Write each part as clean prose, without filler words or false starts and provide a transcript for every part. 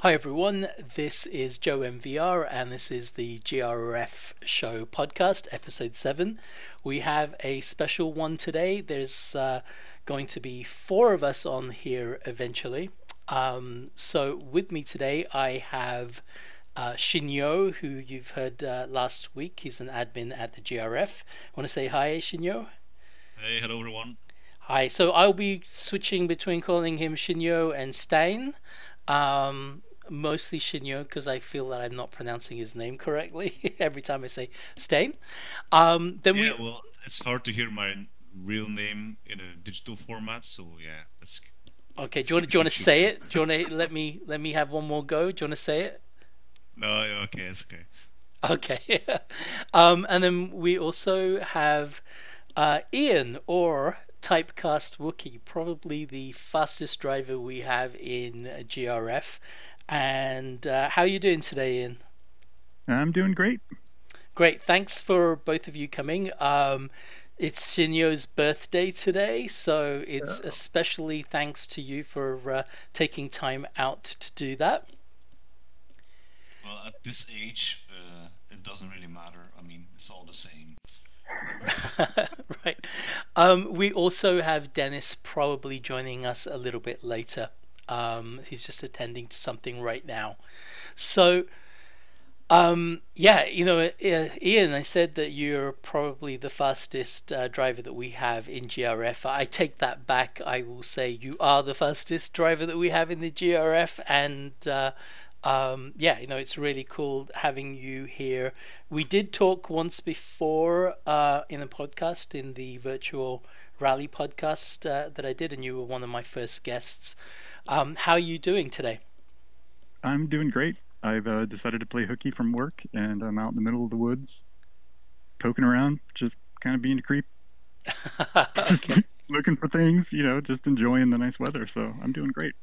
Hi everyone, this is Joe MVR and this is the GRF Show podcast, episode 7. We have a special one today. There's going to be 4 of us on here eventually. So with me today I have Shinyo, who you've heard last week. He's an admin at the GRF. Want to say hi, Shinyo? Hey, hello everyone. Hi. So I'll be switching between calling him Shinyo and Stein. Mostly Shinyo because I feel that I'm not pronouncing his name correctly every time I say Stein. Then Yeah, we well, it's hard to hear my real name in a digital format, so yeah, okay. let's Do you keep want it do you want to digital say for it? Do you want to let me have one more go? Do you want to say it? No, yeah, okay, it's okay. Okay. And then we also have Ian or TypecastWookiee, probably the fastest driver we have in GRF. And how are you doing today, Ian? I'm doing great. Great. Thanks for both of you coming. It's Shinyo's birthday today, so it's Uh, especially thanks to you for taking time out to do that. Well, at this age, it doesn't really matter. I mean, it's all the same. Right. We also have Dennis probably joining us a little bit later. He's just attending to something right now. So, yeah, Ian, I said that you're probably the fastest driver that we have in GRF. I take that back. I will say you are the fastest driver that we have in the GRF, and yeah, it's really cool having you here. We did talk once before in a podcast, in the virtual rally podcast that I did, and you were one of my first guests. How are you doing today? I'm doing great. I've decided to play hooky from work, and I'm out in the middle of the woods, poking around, just kind of being a creep, Okay. just looking for things, just enjoying the nice weather. So I'm doing great.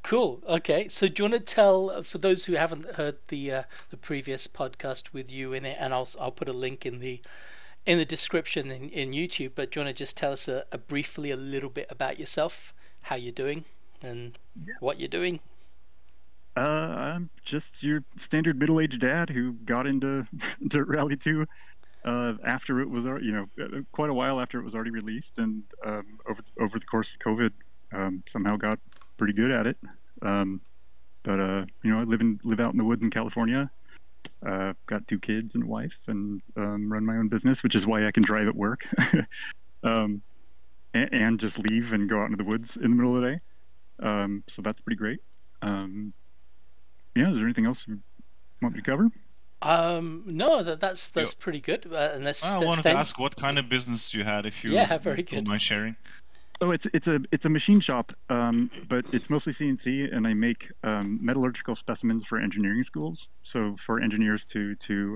Cool. Okay. So do you want to tell for those who haven't heard the previous podcast with you in it, and I'll put a link in the description in YouTube. But do you want to just tell us briefly a little bit about yourself, how you're doing, and Yeah. what you're doing? I'm just your standard middle-aged dad who got into Dirt Rally 2 after it was, quite a while after it was already released, and over the course of COVID, somehow got pretty good at it. But I live out in the woods in California. Got 2 kids and a wife, and run my own business, which is why I can drive at work, um, and just leave and go out into the woods in the middle of the day. So that's pretty great. Yeah, is there anything else you want me to cover? No, that's Yo, pretty good. Unless I wanted to Sten, ask what kind of business you had, if you yeah, very don't good. mind sharing. Oh, it's a machine shop, but it's mostly CNC, and I make metallurgical specimens for engineering schools. So for engineers you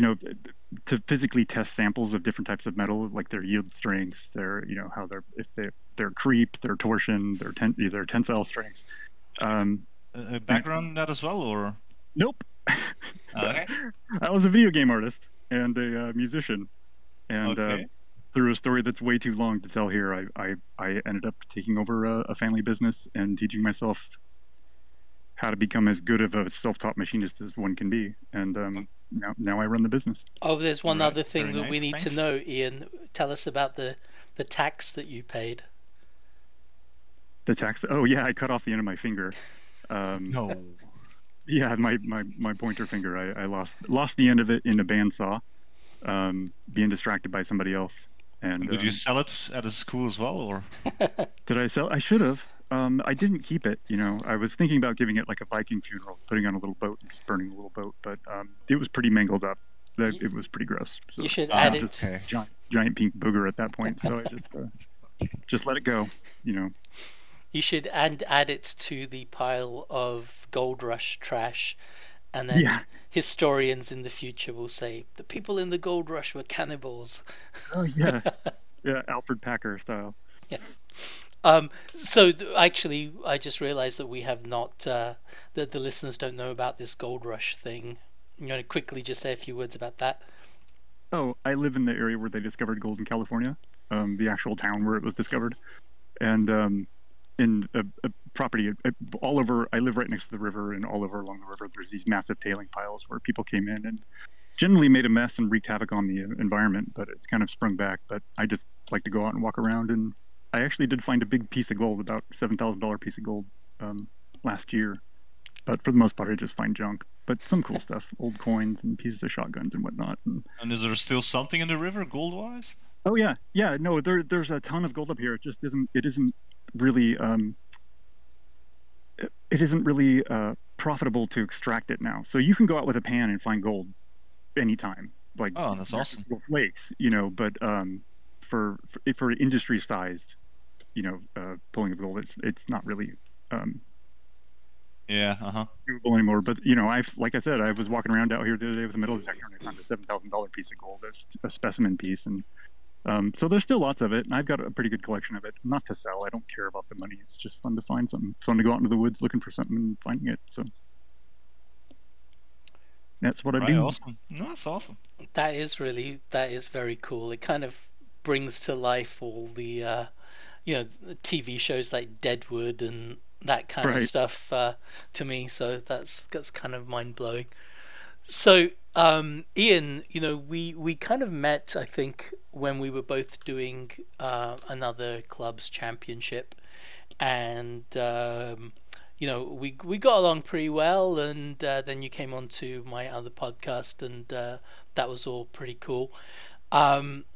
know, to physically test samples of different types of metal, like their yield strengths, how their creep, their torsion, their tensile strengths. Um, A that's background in that as well, or? Nope. Okay. I was a video game artist and a musician, and Okay. through a story that's way too long to tell here, I ended up taking over a family business and teaching myself how to become as good of a self-taught machinist as one can be, and now I run the business. Oh, there's All one right. other thing Very that we nice. need to Thanks. know, Ian. Tell us about the tax that you paid. The tax. Oh yeah, I cut off the end of my finger. Um, No. yeah, my pointer finger. I lost the end of it in a bandsaw, being distracted by somebody else. And And did you sell it at a school as well, or? did I sell? I should have. I didn't keep it. I was thinking about giving it like a Viking funeral, putting on a little boat and just burning the little boat. But it was pretty mangled up. You, It was pretty gross. you So should it add was just it. Okay. giant pink booger at that point. So I just let it go. You should add it to the pile of Gold Rush trash, and then Yeah. historians in the future will say the people in the Gold Rush were cannibals. Oh yeah. Yeah. Alfred Packer style. Yeah. Um, so actually, I just realised that we have not that the listeners don't know about this Gold Rush thing. You know, quickly just say a few words about that. Oh, I live in the area where they discovered gold in California, the actual town where it was discovered, and in a property all over. I live right next to the river, and all over along the river, there's these massive tailing piles where people came in and generally made a mess and wreaked havoc on the environment. But it's kind of sprung back. But I just like to go out and walk around, and I actually did find a big piece of gold, about $7,000 piece of gold, last year. But for the most part, I just find junk. But some cool stuff, old coins and pieces of shotguns and whatnot. And is there still something in the river, gold-wise? Oh yeah, yeah. No, there's a ton of gold up here. It just isn't. It isn't really. It isn't really profitable to extract it now. So you can go out with a pan and find gold anytime, like Oh, that's awesome. little flakes, you know. But for industry sized, pulling of gold, it's not really Yeah, uh-huh. doable anymore. But like I said, I was walking around out here the other day with a metal detector, and I found a $7,000 piece of gold, a specimen piece, and so there's still lots of it, and I've got a pretty good collection of it. Not to sell. I don't care about the money. It's just fun to find something. It's fun to go out into the woods looking for something and finding it. So that's what I Right, do. awesome. No, that's awesome. That is very cool. It kind of brings to life all the TV shows like Deadwood and that kind of Right. stuff to me. So that's kind of mind blowing. So, Ian, we kind of met, I think, when we were both doing another club's championship, and we got along pretty well, and then you came on to my other podcast, and that was all pretty cool. Um,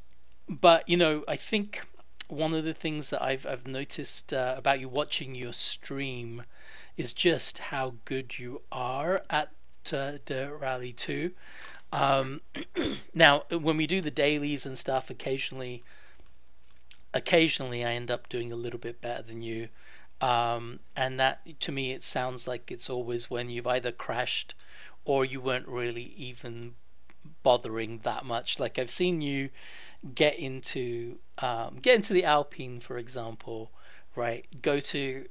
but I think one of the things that I've noticed about you watching your stream is just how good you are at the Rally 2. Um, Now, when we do the dailies and stuff, occasionally I end up doing a little bit better than you. And that, to me, it sounds like it's always when you've either crashed or you weren't really even bothering that much. Like I've seen you get into the Alpine, for example, right? Go to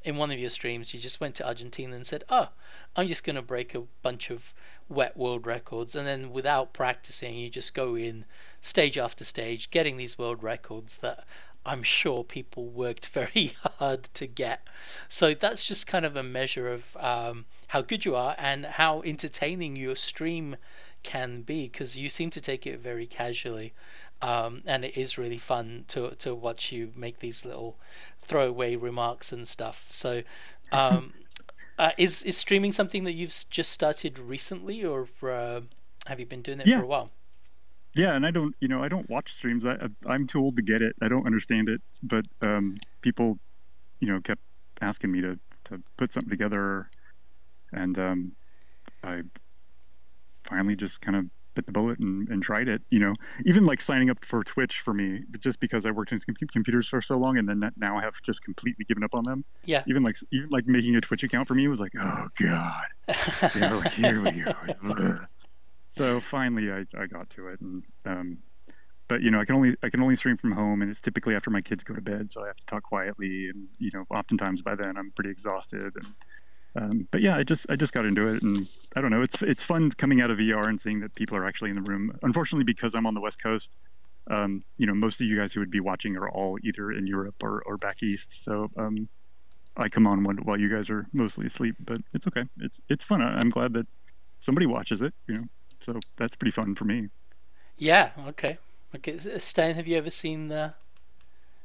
in one of your streams, you just went to Argentina and said, "Oh, I'm just going to break a bunch of wet world records," and then without practicing, you just go in stage after stage, getting these world records that I'm sure people worked very hard to get. So that's just kind of a measure of how good you are and how entertaining your stream can be, because you seem to take it very casually, and it is really fun to watch you make these little throwaway remarks and stuff. So, um, is streaming something that you've just started recently, or have you been doing it for Yeah, a while? yeah. And I don't watch streams. I'm too old to get it. I don't understand it. But people, kept asking me to put something together, and I finally just kind of bit the bullet and tried it. Even like signing up for Twitch for me, just because I worked in computers for so long, and then now I have just completely given up on them. Yeah. Even like making a Twitch account for me was like, oh god, like, here we go. So finally, I got to it, and but I can only stream from home, and it's typically after my kids go to bed, so I have to talk quietly, and oftentimes by then I'm pretty exhausted, and but yeah, I just got into it, and I don't know. It's fun coming out of VR and seeing that people are actually in the room. Unfortunately, because I'm on the West Coast, most of you guys who would be watching are all either in Europe or back east. So I come on while you guys are mostly asleep, but it's okay. It's fun. I'm glad that somebody watches it. So that's pretty fun for me. Yeah. Okay. Okay. Stan, have you ever seen the?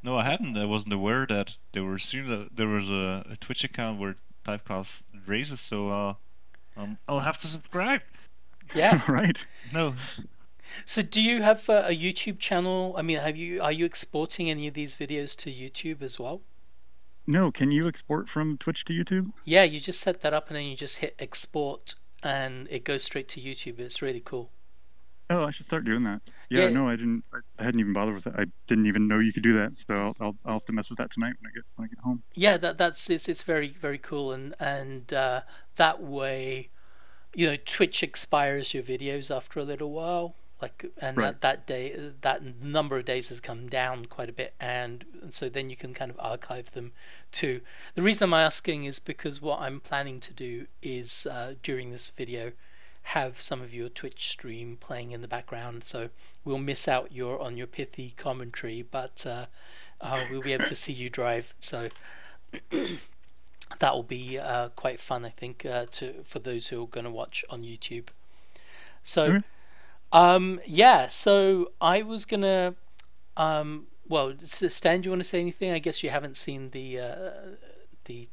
No, I hadn't. I wasn't aware that they were streaming. That there was a Twitch account where Typecast raises, so I'll have to subscribe. Yeah. Right. No, So, do you have a YouTube channel? I mean, are you exporting any of these videos to YouTube as well? No, can you export from Twitch to YouTube? Yeah, you just set that up and then you just hit export and it goes straight to YouTube. It's really cool. Oh, I should start doing that. Yeah, Yeah, no, I didn't. I hadn't even bothered with it. I didn't even know you could do that. So I'll have to mess with that tonight when I get home. yeah, that's it's very very cool, and that way, Twitch expires your videos after a little while, like, and Right. that number of days has come down quite a bit, and so then you can kind of archive them too. The reason I'm asking is because what I'm planning to do is during this video have some of your Twitch stream playing in the background, so we'll miss out your pithy commentary, but We'll be able to see you drive. So that will be quite fun, I think, for those who are going to watch on YouTube. So, Okay. yeah. So I was gonna. Well, Stan, do you want to say anything? I guess you haven't seen the the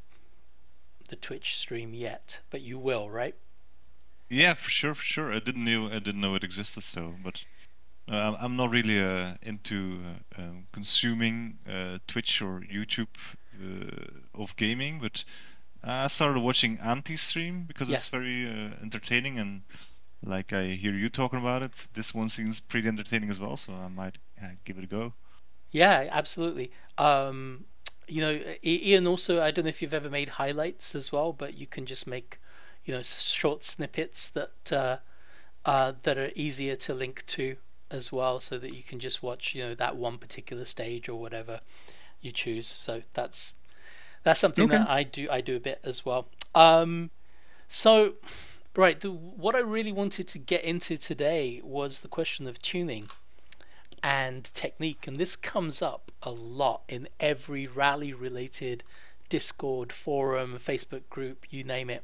Twitch stream yet, but you will, right? Yeah, for sure, for sure. I didn't know it existed. So, but I'm not really into consuming Twitch or YouTube of gaming, but I started watching Anti stream because Yeah. it's very entertaining, and like I hear you talking about it, this one seems pretty entertaining as well. So I might give it a go. Yeah, absolutely. Ian also, I don't know if you've ever made highlights as well, but you can just make, short snippets that are easier to link to as well, so that you can just watch, that one particular stage or whatever you choose. So that's something Okay. that I do a bit as well. So right, what I really wanted to get into today was the question of tuning and technique, and this comes up a lot in every rally related Discord forum, Facebook group, you name it.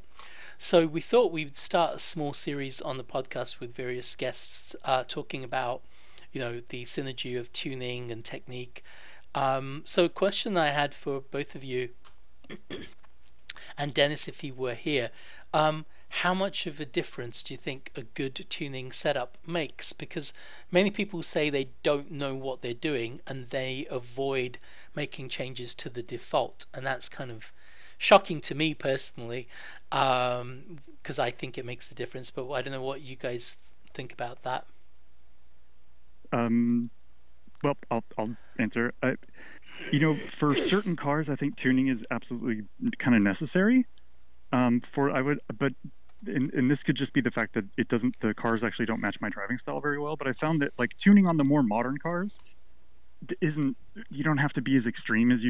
So we thought we'd start a small series on the podcast with various guests talking about, the synergy of tuning and technique. So a question I had for both of you, and Dennis, if he were here, how much of a difference do you think a good tuning setup makes? Because many people say they don't know what they're doing and they avoid making changes to the default, and that's kind of shocking to me personally, because I think it makes a difference. But I don't know what you guys think about that. Um, well, I'll answer. For certain cars, I think tuning is absolutely kind of necessary. But and this could just be the fact that the cars actually don't match my driving style very well. But I found that like tuning on the more modern cars isn't, you don't have to be as extreme as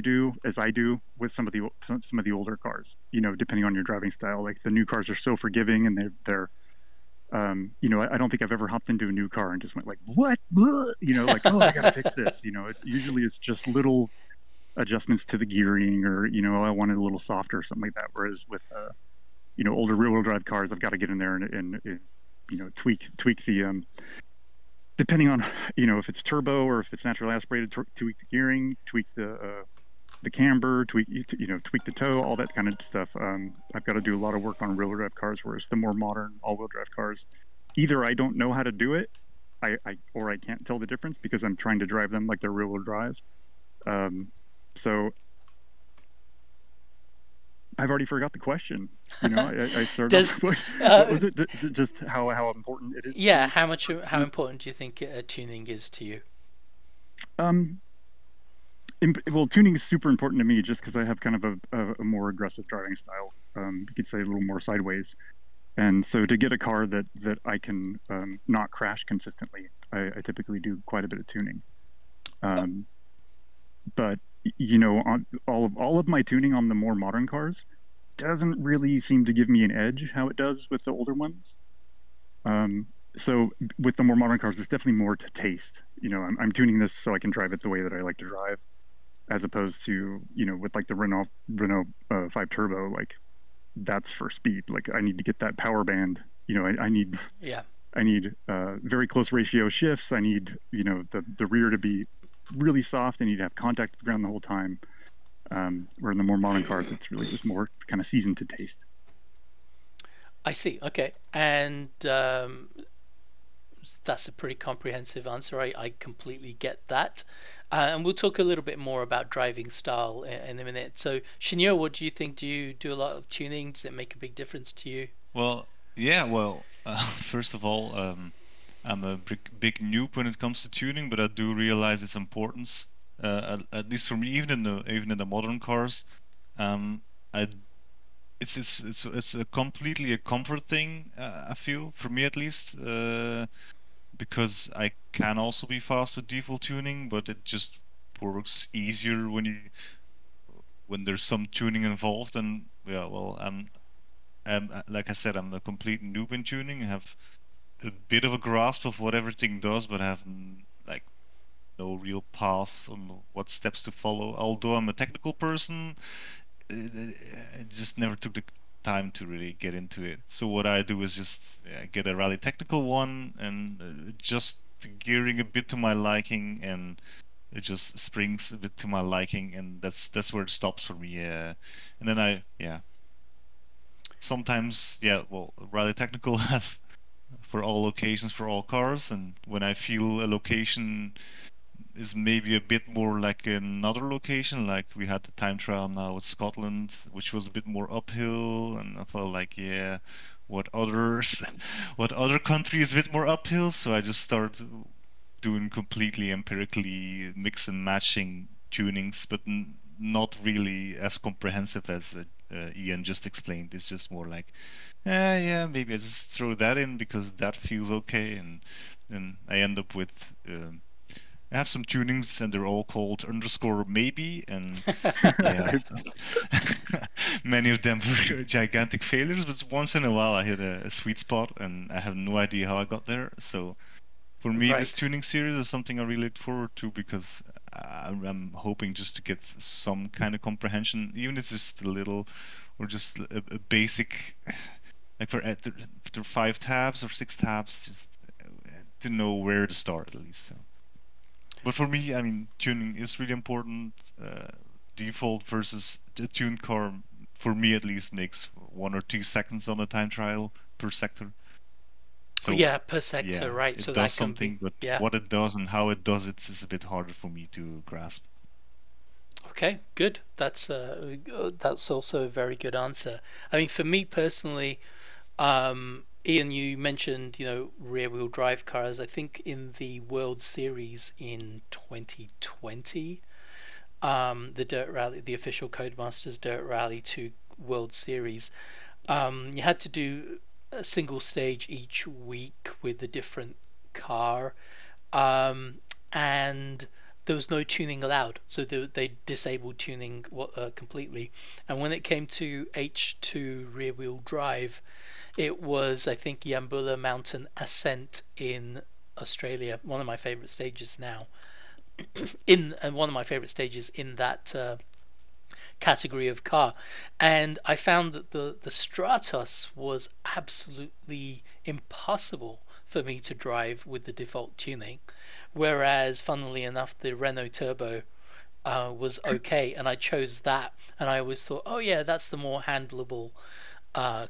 I do with some of the older cars. Depending on your driving style, like the new cars are so forgiving, and they're I don't think I've ever hopped into a new car and just went like, what? Like, oh, I gotta fix this. Usually it's just little adjustments to the gearing, or I want it a little softer or something like that. Whereas with older rear-wheel drive cars, I've got to get in there and tweak the depending on if it's turbo or if it's naturally aspirated, tweak the gearing, tweak the camber, tweak the toe, all that kind of stuff. I've got to do a lot of work on rear-wheel drive cars, whereas the more modern all-wheel drive cars, either I don't know how to do it, or I can't tell the difference because I'm trying to drive them like they're rear-wheel drive. So I've already forgot the question. I started Does off. What was it? Just how important it is? Yeah, how important do you think tuning is to you? Um, well, tuning is super important to me just because I have kind of a more aggressive driving style. You could say a little more sideways. And so to get a car that I can not crash consistently, I typically do quite a bit of tuning. But on all of my tuning on the more modern cars doesn't really seem to give me an edge how it does with the older ones. So with the more modern cars, there's definitely more to taste. I'm tuning this so I can drive it the way that I like to drive, as opposed to with like the Renault 5 Turbo, like that's for speed. Like I need to get that power band. I need Yeah. I need very close ratio shifts. I need the rear to be really soft. I need to have contact with the ground the whole time. Where in the more modern cars, it's really just more kind of seasoned to taste. I see. Okay, and that's a pretty comprehensive answer. I completely get that. And we'll talk a little bit more about driving style in a minute. So, Shinyo, what do you think? Do you do a lot of tuning? Does it make a big difference to you? Well, yeah. Well, first of all, I'm a big noob when it comes to tuning, but I do realize its importance. At least for me, even in the modern cars, I it's a completely a comfort thing. I feel, for me at least, because I can also be fast with default tuning, but it just works easier when there's some tuning involved. And yeah, well, I'm like I said, I'm a complete noob in tuning. I have a bit of a grasp of what everything does, but I have like no real path on what steps to follow. Although I'm a technical person, I just never took the time to really get into it. So what I do is just get a rally technical one and adjust the gearing a bit to my liking, and it just springs a bit to my liking, and that's where it stops for me. And then sometimes well, rally technical have for all locations for all cars, and when I feel a location is maybe a bit more like another location, like we had the time trial now with Scotland, which was a bit more uphill, and I felt like, what others, what other country is a bit more uphill? So I just start doing completely empirically mix and matching tunings, but not really as comprehensive as Ian just explained. It's just more like, maybe I just throw that in because that feels okay, and then I end up with. I have some tunings and they're all called underscore maybe, and many of them were gigantic failures, but once in a while I hit a sweet spot and I have no idea how I got there. So for me, this tuning series is something I really look forward to because I'm hoping just to get some kind of comprehension, even if it's just a little or just a basic, like for 5 tabs or 6 tabs, just to know where to start at least. So. But for me, I mean, tuning is really important. Default versus a tuned car, for me at least, makes 1 or 2 seconds on a time trial per sector. So per sector, right? It so does that something, but what it does and how it does it is a bit harder for me to grasp. Okay, good. That's also a very good answer. I mean, for me personally, Ian, you mentioned, rear-wheel drive cars. I think in the World Series in 2020, the Dirt Rally, the official Codemasters Dirt Rally 2 World Series, you had to do a single stage each week with a different car, and there was no tuning allowed, so they disabled tuning completely. And when it came to H2 rear-wheel drive, it was, I think, Yambula Mountain Ascent in Australia, one of my favorite stages now. And one of my favorite stages in that category of car. And I found that the Stratos was absolutely impossible for me to drive with the default tuning, whereas, funnily enough, the Renault Turbo was okay, and I chose that. And I always thought, oh yeah, that's the more handleable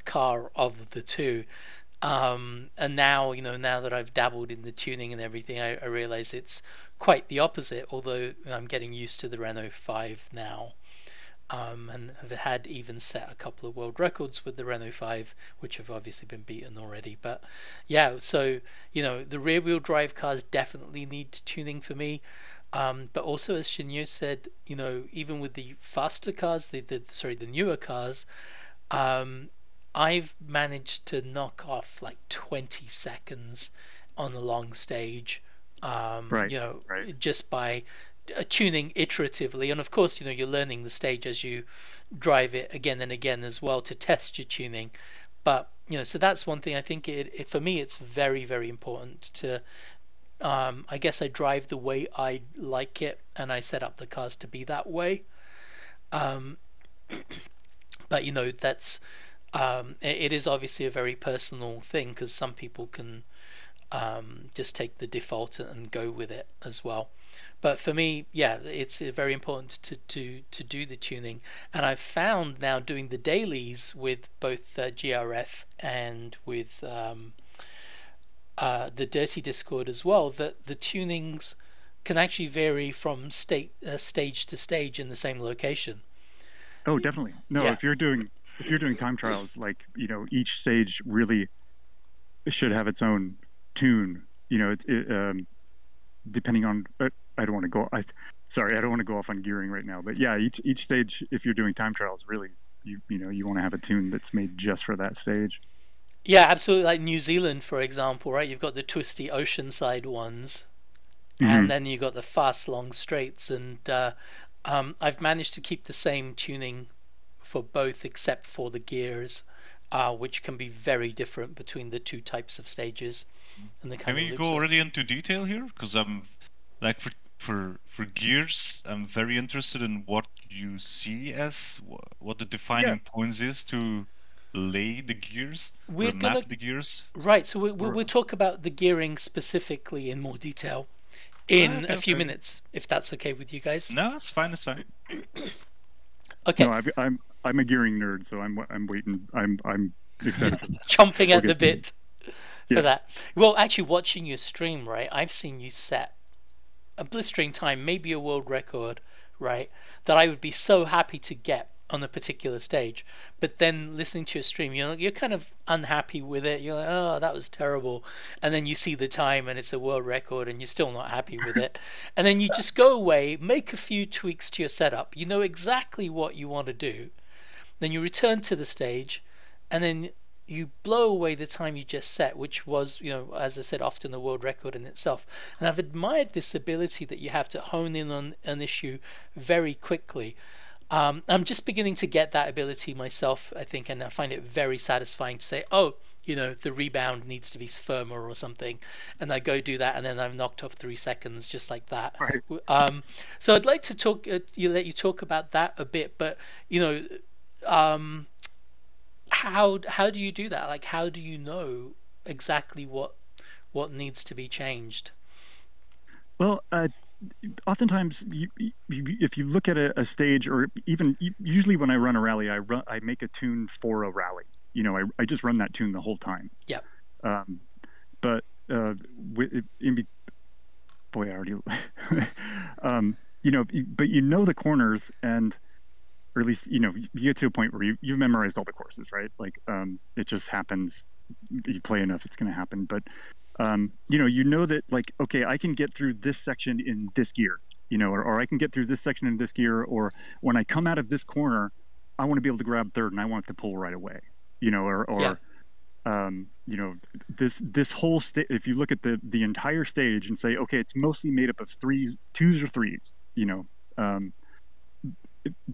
car of the two. And now, now that I've dabbled in the tuning and everything, I realize it's quite the opposite, although I'm getting used to the Renault 5 now. And have had even set a couple of world records with the Renault 5, which have obviously been beaten already. But yeah, so the rear-wheel drive cars definitely need tuning for me. But also, as Shinyo said, even with the faster cars, the newer cars, I've managed to knock off like 20 seconds on a long stage, just by tuning iteratively. And of course, you're learning the stage as you drive it again and again as well to test your tuning. But so that's one thing. I think for me it's very, very important to I guess I drive the way I like it, and I set up the cars to be that way. um, but that's it is obviously a very personal thing, because some people can just take the default and go with it as well. But for me, it's very important to do the tuning. And I've found now, doing the dailies with both GRF and with the Dirty Discord as well, that the tunings can actually vary from stage to stage in the same location. Oh, definitely. No, if you're doing time trials, like, each stage really should have its own tune. Depending on. I don't want to go. Sorry, I don't want to go off on gearing right now. But yeah, each stage, if you're doing time trials, really, you want to have a tune that's made just for that stage. Yeah, absolutely. Like New Zealand, for example, right? You've got the twisty oceanside ones, and then you've got the fast long straights. And I've managed to keep the same tuning for both, except for the gears, which can be very different between the two types of stages. And the Can we go already into detail here? Because I'm like, for gears, I'm very interested in what you see as what the Yeah. defining points is to lay the gears or We're gonna map the gears. right. So we'll Or talk about the gearing specifically in more detail in okay, a few okay. minutes, if that's okay with you guys. No, it's fine. It's fine. Okay, No, I'm a gearing nerd, so I'm waiting. I'm excited for this. chomping We'll at the get to it. bit for Yeah. that. Well, actually, watching your stream, right? I've seen you set a blistering time, maybe a world record, right? That I would be so happy to get on a particular stage. But then listening to your stream, you're kind of unhappy with it. You're like, oh, that was terrible. And then you see the time and it's a world record and you're still not happy with it. And then you just go away, make a few tweaks to your setup. You know exactly what you want to do. Then you return to the stage and then you blow away the time you just set, which was, as I said, often a world record in itself. And I've admired this ability that you have to hone in on an issue very quickly. I'm just beginning to get that ability myself, I think, and I find it very satisfying to say, oh, the rebound needs to be firmer or something, and I go do that, and then I've knocked off 3 seconds just like that. Right. So I'd like to let you talk about that a bit, but um, how do you do that? Like, how do you know exactly what needs to be changed? Well, oftentimes, if you look at a stage, or even usually when I run a rally, I make a tune for a rally. I just run that tune the whole time. Yeah. Um, but boy, I already, but the corners, and or at least you get to a point where you've memorized all the courses, right? Like it just happens. You play enough, it's going to happen. But that, like, okay, I can get through this section in this gear, or I can get through this section in this gear, or when I come out of this corner, I want to be able to grab third and I want it to pull right away, Yeah. This whole stage, if you look at the entire stage and say, okay, it's mostly made up of twos or threes,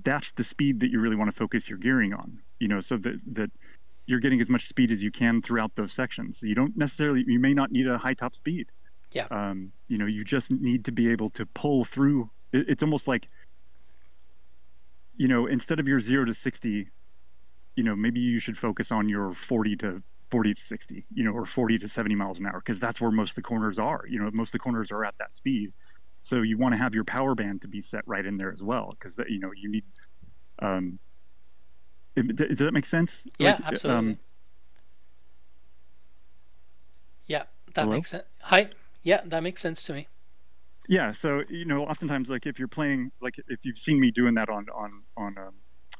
that's the speed that you really want to focus your gearing on, so that you're getting as much speed as you can throughout those sections. You may not need a high top speed. Yeah. You just need to be able to pull through. It's almost like, instead of your 0 to 60, maybe you should focus on your 40 to 60, or 40 to 70 miles an hour, because that's where most of the corners are. Most of the corners are at that speed. So you want to have your power band to be set right in there as well, because you need. Does that make sense? Yeah, absolutely. Yeah, that hello? makes sense. Hi. Yeah, that makes sense to me. Yeah, so oftentimes, like, if you're playing, like, if you've seen me doing that on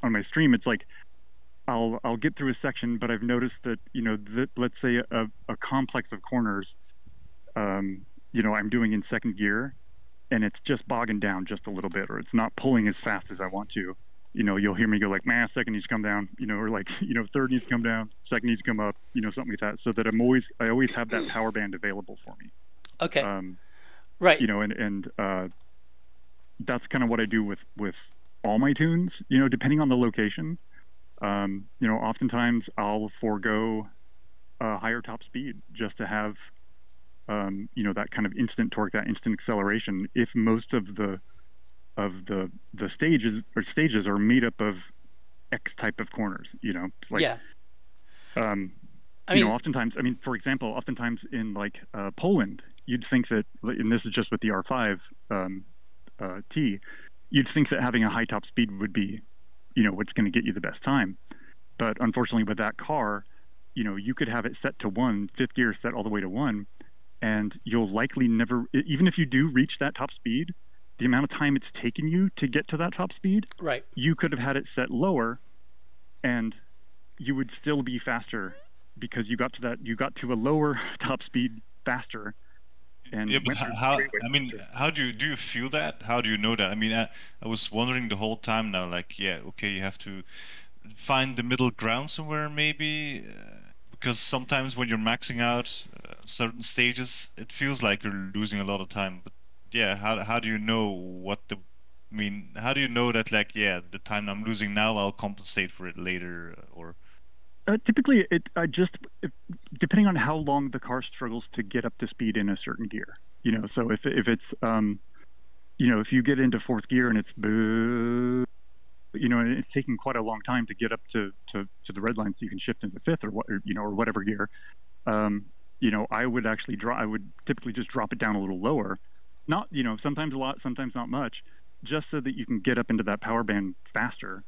my stream, it's like I'll get through a section, but I've noticed that let's say a complex of corners, I'm doing in second gear, and it's just bogging down just a little bit, or it's not pulling as fast as I want to. You'll hear me go like, man, second needs to come down, or like, third needs to come down, second needs to come up, something like that, so that I always have that power band available for me. Okay. Right. And that's kind of what I do with all my tunes, depending on the location. Oftentimes I'll forego a higher top speed just to have, that kind of instant torque, that instant acceleration. If most of the stages are made up of X type of corners, it's like, yeah. I mean, oftentimes, for example, oftentimes in like Poland, you'd think that, and this is just with the R5 T, you'd think that having a high top speed would be, what's going to get you the best time. But unfortunately, with that car, you could have it set to 1, fifth gear set all the way to 1, and you'll likely never, even if you do reach that top speed, the amount of time it's taken you to get to that top speed, right, you could have had it set lower, and you would still be faster because you got to a lower top speed faster. And yeah, but how do you feel that? How do you know that? I was wondering the whole time now, like, yeah, okay, you have to find the middle ground somewhere, maybe, because sometimes when you're maxing out certain stages, it feels like you're losing a lot of time. But yeah, how do you know how do you know that, like, yeah, the time I'm losing now, I'll compensate for it later, or? Typically, depending on how long the car struggles to get up to speed in a certain gear, so if it's if you get into fourth gear and it's and it's taking quite a long time to get up to the red line so you can shift into fifth or whatever gear. I would typically just drop it down a little lower, not, sometimes a lot, sometimes not much, just so that you can get up into that power band faster.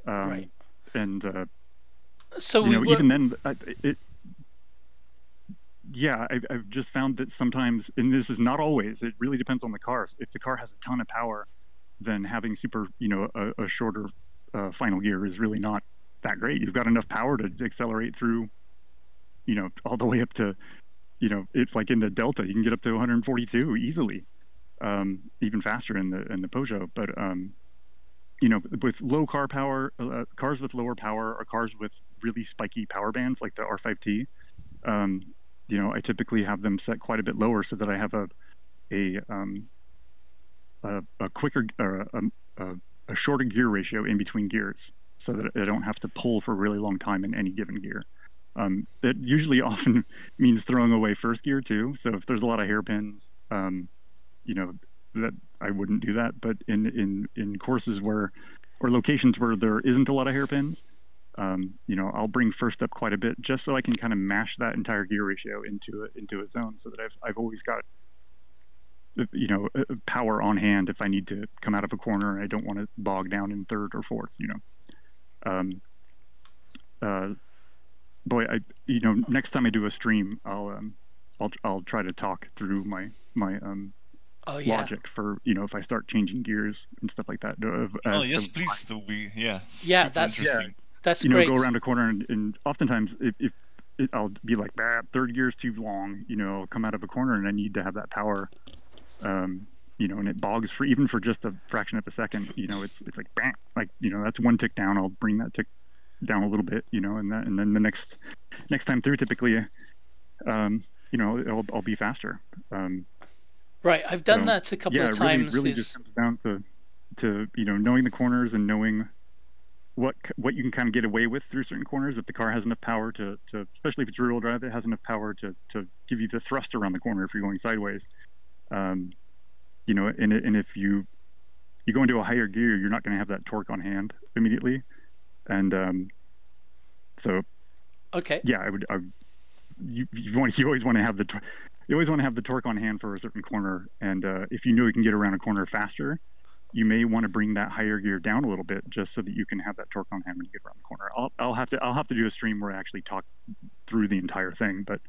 Right. And So even then, I've just found that sometimes, and this is not always, it really depends on the car. If the car has a ton of power, then having a shorter final gear is really not that great. You've got enough power to accelerate through, all the way up to, it's like in the Delta, you can get up to 142 easily, even faster in the Peugeot. But with low car power, cars with lower power, or cars with really spiky power bands like the R5T, I typically have them set quite a bit lower so that I have a quicker or a shorter gear ratio in between gears, so that I don't have to pull for a really long time in any given gear. That usually often means throwing away first gear too. So if there's a lot of hairpins, that I wouldn't do that. But in courses or locations where there isn't a lot of hairpins, I'll bring first up quite a bit just so I can kind of mash that entire gear ratio into a zone, so that I've always got power on hand if I need to come out of a corner and I don't want to bog down in third or fourth. Boy, next time I do a stream, I'll try to talk through my logic for if I start changing gears and stuff like that. Yes, please. That'll be that's interesting. That's great. Go around a corner and oftentimes if I'll be like, third gear's too long. I'll come out of a corner and I need to have that power. And it bogs for just a fraction of a second. It's like bang, that's one tick down. I'll bring that tick down a little bit, and then the next time through, typically, I'll be faster. Right, I've done that a couple of times. It really just comes down to knowing the corners and knowing what you can kind of get away with through certain corners. If the car has enough power to especially if it's rear-wheel drive, it has enough power to give you the thrust around the corner if you're going sideways. And if you go into a higher gear, you're not going to have that torque on hand immediately. And so, okay, yeah, you always want to have the torque on hand for a certain corner. And if you can get around a corner faster, you may want to bring that higher gear down a little bit just so that you can have that torque on hand when you get around the corner. I'll have to do a stream where I actually talk through the entire thing, but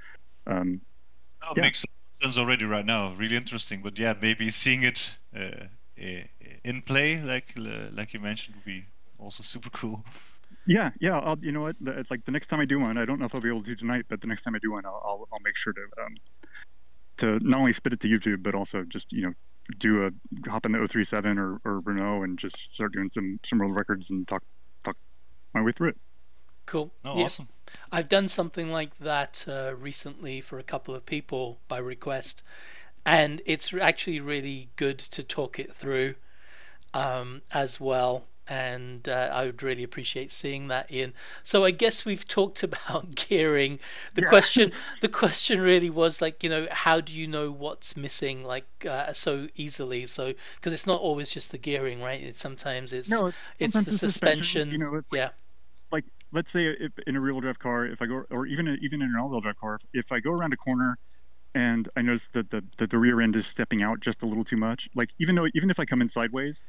makes sense already right now. Really interesting, but yeah, maybe seeing it in play, like you mentioned, would be also super cool. Yeah. I'll, like the next time I do one, I don't know if I'll be able to do tonight, but the next time I do one, I'll make sure to not only spit it to YouTube, but also just hop in the 037 or Renault and just start doing some road records and talk my way through it. Cool. Awesome. I've done something like that recently for a couple of people by request, and it's actually really good to talk it through as well. And I would really appreciate seeing that, Ian. So I guess we've talked about gearing. The question really was like, how do you know what's missing so easily? So because it's not always just the gearing, right? Sometimes it's the suspension. Like let's say if in a rear-wheel drive car, if I go, or even in an all-wheel drive car, if I go around a corner and I notice that the rear end is stepping out just a little too much, like even if I come in sideways,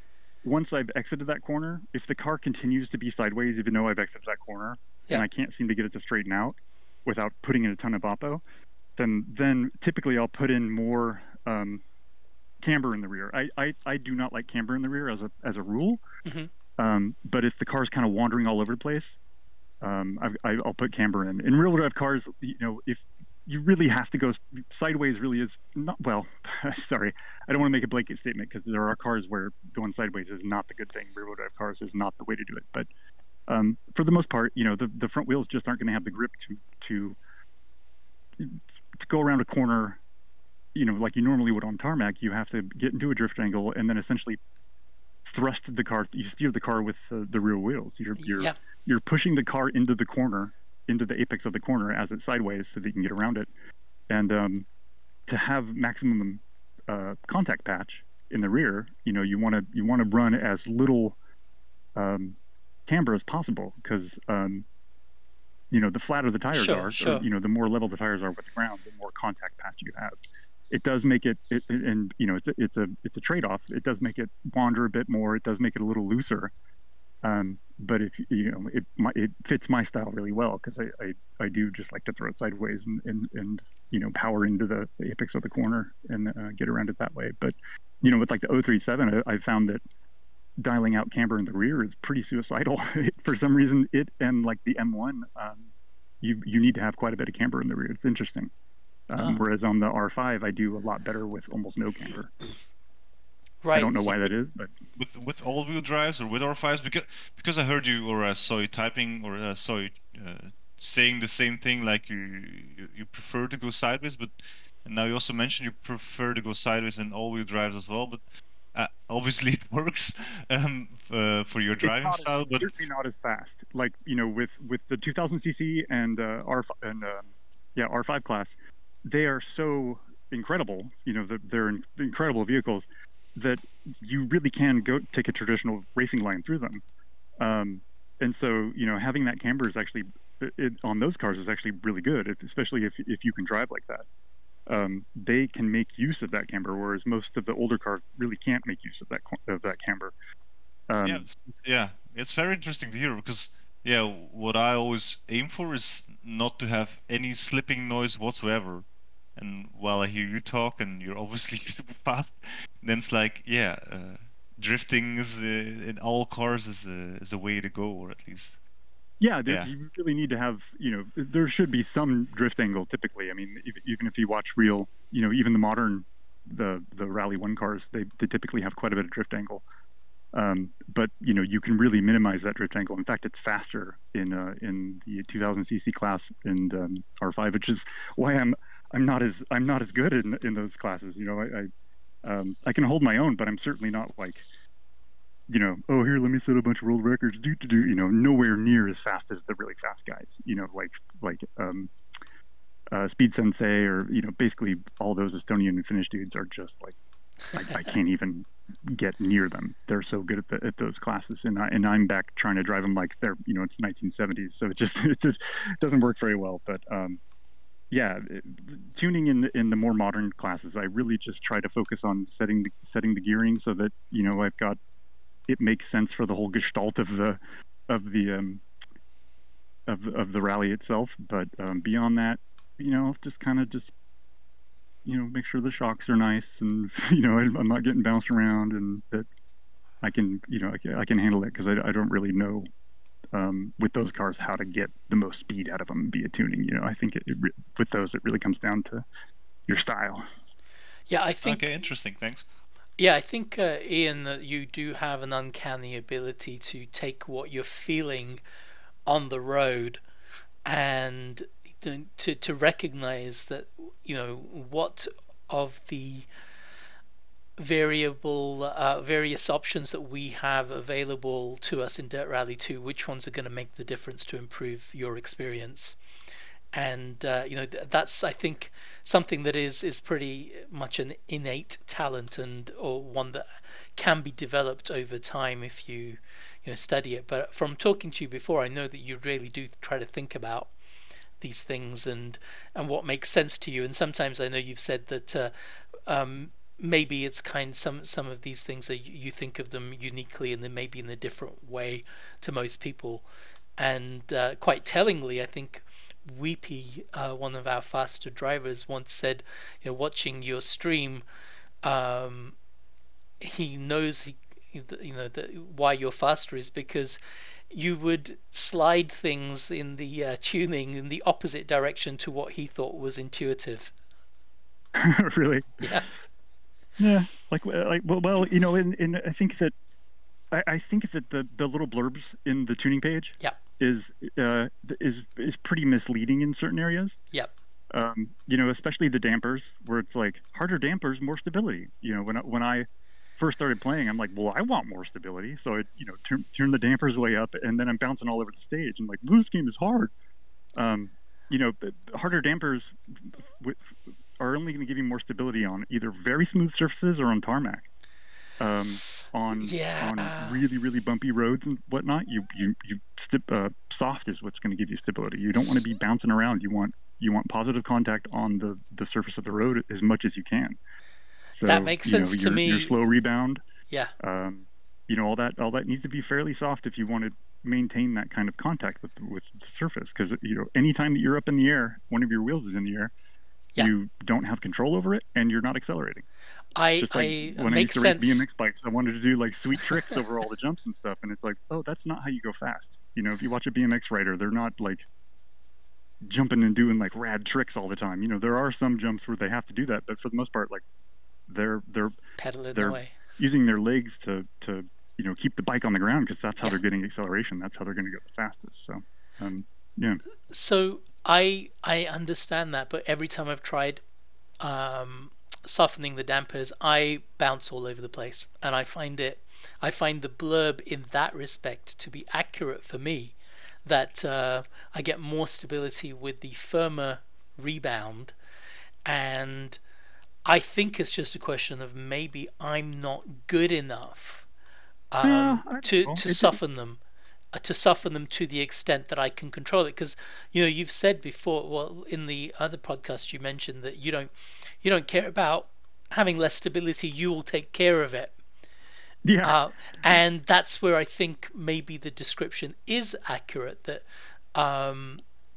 once I've exited that corner, if the car continues to be sideways, even though I've exited that corner, and I can't seem to get it to straighten out without putting in a ton of oppo, then typically I'll put in more camber in the rear. I do not like camber in the rear as a rule. Mm-hmm. But if the car's kind of wandering all over the place, I'll put camber in. In rear-wheel drive cars, if you really have to go sideways, really is not, well, sorry, I don't want to make a blanket statement because there are cars where going sideways is not the good thing. Rear-wheel drive cars is not the way to do it. But for the most part, the front wheels just aren't going to have the grip to go around a corner, like you normally would on tarmac. You have to get into a drift angle and then essentially thrust the car. You steer the car with the rear wheels. You're pushing the car into the corner, into the apex of the corner as it's sideways so that you can get around it. And to have maximum contact patch in the rear, you want to run as little camber as possible, because the flatter the tires Sure, are, sure. or the more level the tires are with the ground, the more contact path you have. It does make it, and it's a trade-off. It does make it wander a bit more. It does make it a little looser. But if it fits my style really well, because I do just like to throw it sideways and power into the apex of the corner and get around it that way. But with like the 037, I found that dialing out camber in the rear is pretty suicidal. For some reason, it and like the M1, you need to have quite a bit of camber in the rear. It's interesting. Whereas on the R5, I do a lot better with almost no camber. Right. I don't know why that is, but with all-wheel drives or with R5s, because I heard you, or I saw you typing, or I saw you saying the same thing, like you prefer to go sideways, but and now you also mentioned you prefer to go sideways in all-wheel drives as well, but obviously it works for your driving style, it's but certainly not as fast. Like with the 2000cc and R5 class, they are so incredible. They're incredible vehicles that you really can go take a traditional racing line through them. And so having that camber is actually on those cars is actually really good, especially if you can drive like that. They can make use of that camber, whereas most of the older cars really can't make use of that camber. It's very interesting to hear, because what I always aim for is not to have any slipping noise whatsoever. And while I hear you talk, and you're obviously super fast, then it's like drifting is in all cars is a way to go, or at least. You really need to have, there should be some drift angle typically. I mean, even if you watch real, even the modern, the Rally 1 cars, they typically have quite a bit of drift angle. But you can really minimize that drift angle. In fact, it's faster in the 2000cc class and R5, which is why I'm not as good in those classes. I can hold my own, but I'm certainly not like, oh, here, let me set a bunch of world records, nowhere near as fast as the really fast guys, like Speed Sensei, or basically all those Estonian and Finnish dudes are just like, I can't even get near them. They're so good at those classes, and I'm back trying to drive them like they're it's 1970s, so it just doesn't work very well. But tuning in the more modern classes, I really just try to focus on setting the gearing so that I've got it makes sense for the whole gestalt of the rally itself. But beyond that, just kind of make sure the shocks are nice, and I'm not getting bounced around, and that I can I can handle it, because I don't really know with those cars how to get the most speed out of them via tuning. I think with those, it really comes down to your style. Yeah, I think. Okay, interesting. Thanks. Yeah, I think Ian, that you do have an uncanny ability to take what you're feeling on the road and to recognize that what of the various options that we have available to us in Dirt Rally 2, which ones are going to make the difference to improve your experience. And that's, I think, something that is pretty much an innate talent, or one that can be developed over time if you study it. But from talking to you before, I know that you really do try to think about these things and what makes sense to you. And sometimes I know you've said that maybe it's some of these things that you think of them uniquely, and then maybe in a different way to most people. And quite tellingly, I think Weepy, one of our faster drivers, once said, watching your stream, he knows why you're faster is because you would slide things in the tuning in the opposite direction to what he thought was intuitive. Really? Yeah. Well, and I think that the little blurbs in the tuning page is pretty misleading in certain areas. Yep. Especially the dampers, where it's like harder dampers, more stability. When I first started playing, I'm like, well, I want more stability, so I turn the dampers way up, and then I'm bouncing all over the stage, and like, this game is hard. Harder dampers are only going to give you more stability on either very smooth surfaces or on tarmac. On Yeah. really bumpy roads and whatnot, soft is what's going to give you stability. You don't want to S- be bouncing around. You want positive contact on the surface of the road as much as you can. That So makes sense to your me. slow rebound, Yeah. um, all that needs to be fairly soft if you want to maintain that kind of contact with the surface. Because anytime that you're up in the air, one of your wheels is in the air, Yeah. you don't have control over it, and you're not accelerating. It's just like I when I used makes to race sense. BMX bikes, I wanted to do like sweet tricks over all the jumps and stuff. And it's like, oh, that's not how you go fast. If you watch a BMX rider, they're not like jumping and doing like rad tricks all the time. There are some jumps where they have to do that, but for the most part, like they're they're Pedaling they're away. using their legs to keep the bike on the ground because that's how Yeah. they're getting acceleration. That's how they're going to go the fastest. So, yeah, So I understand that, but every time I've tried um, softening the dampers, I bounce all over the place, and I find the blurb in that respect to be accurate for me. That I get more stability with the firmer rebound, and I think it's just a question of maybe I'm not good enough yeah. I don't know. to soften them to the extent that I can control it. Because you've said before, well, in the other podcast you mentioned that you don't care about having less stability. You will take care of it, Yeah, uh, and that's where I think maybe the description is accurate. That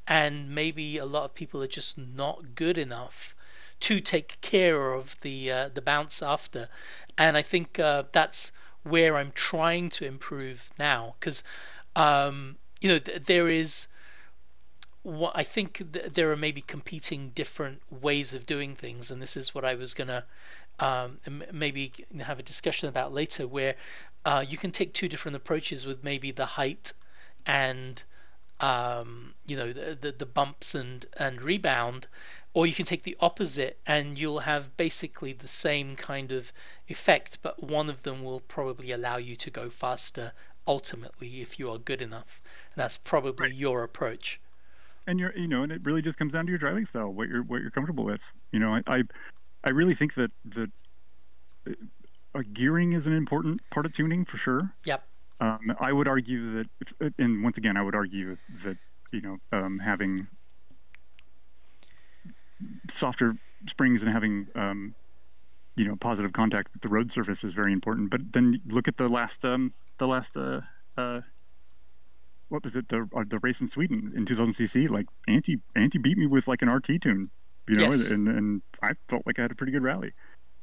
and maybe a lot of people are just not good enough to take care of the bounce after, and I think that's where I'm trying to improve now because there is what I think there are maybe competing different ways of doing things, and this is what I was gonna maybe have a discussion about later, where you can take two different approaches with maybe the height and the bumps and rebound, or you can take the opposite and you'll have basically the same kind of effect, but one of them will probably allow you to go faster ultimately if you are good enough, and that's probably right. your approach. And and it really just comes down to your driving style, what you're comfortable with. I really think that gearing is an important part of tuning for sure. Yep. I would argue that, and once again, I would argue that having softer springs and having positive contact with the road surface is very important. But then look at the last uh, what was it, the race in Sweden in 2000 cc. Like Anti beat me with like an RT tune, Yes. and I felt like I had a pretty good rally.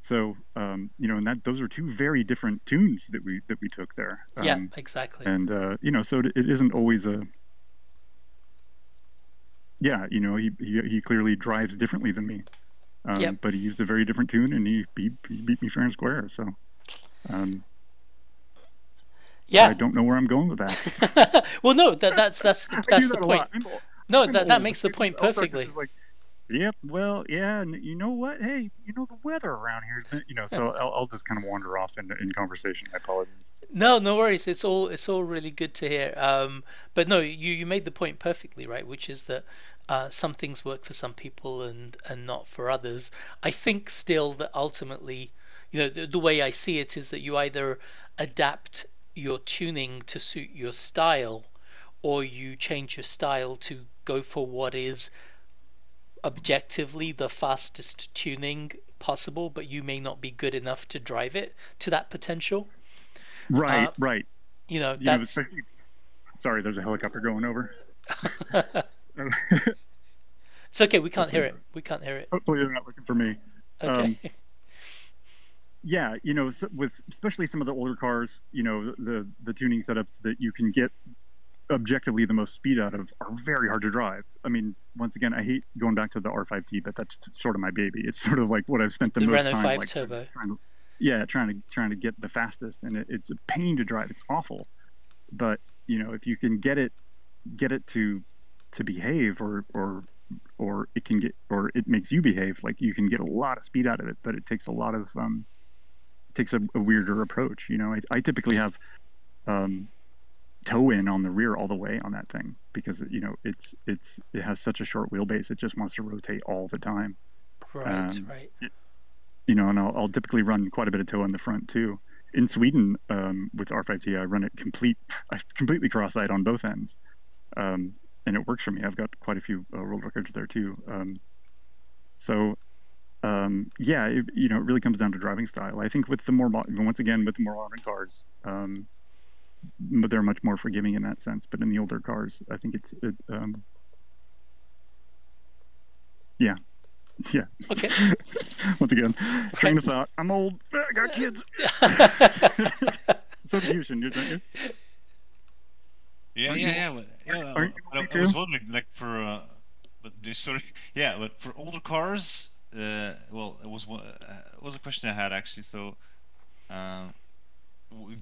So and that those are two very different tunes that we took there. Yeah, exactly. And so it isn't always a yeah. He clearly drives differently than me. Yep. But he used a very different tune, and he beat me fair and square. So um, I Yeah. don't know where I'm going with that. Well, no, that's I that's do the that a point. lot. No, I'm that old. makes the point I'll start to perfectly. just like, yep, well, yeah, and you know what? Hey, the weather around here has been, so I'll just kind of wander off in conversation. I apologize. No, no worries. It's all really good to hear. But no, you made the point perfectly, right? Which is that some things work for some people and not for others. I think still that ultimately, the way I see it is that you either adapt your tuning to suit your style, or you change your style to go for what is objectively the fastest tuning possible, but you may not be good enough to drive it to that potential. Right, Uh, right. that's Especially. Sorry, there's a helicopter going over. it's okay. We can't hear hopefully, it. We can't hear it. hopefully they're not looking for me. Okay. Um, yeah, so with especially some of the older cars, the tuning setups that you can get objectively the most speed out of are very hard to drive. I mean, once again, I hate going back to the R5T, but that's sort of my baby. It's sort of like what I've spent the The most Renault time 5 like Turbo. trying to get the fastest, and it's a pain to drive. It's awful, but if you can get it to behave, or it can get, or it makes you behave, like you can get a lot of speed out of it, but it takes a lot of takes a weirder approach. I typically have toe in on the rear all the way on that thing because it has such a short wheelbase. It just wants to rotate all the time. Right, um, right. and I'll typically run quite a bit of toe in the front too. in Sweden with R5T, I run it completely cross-eyed on both ends, and it works for me. I've got quite a few world records there too. So yeah, it really comes down to driving style. I think with the more once again with the more modern cars, they're much more forgiving in that sense. But in the older cars, I think yeah. Yeah. Okay. Once again, train of thought. I'm old. I got kids. So do you, Shin, don't you? Yeah, Aren't yeah, you- yeah. Yeah, aren't you I old I was too? wondering, like sorry, yeah, but for older cars, well, it was a question I had actually. So, uh,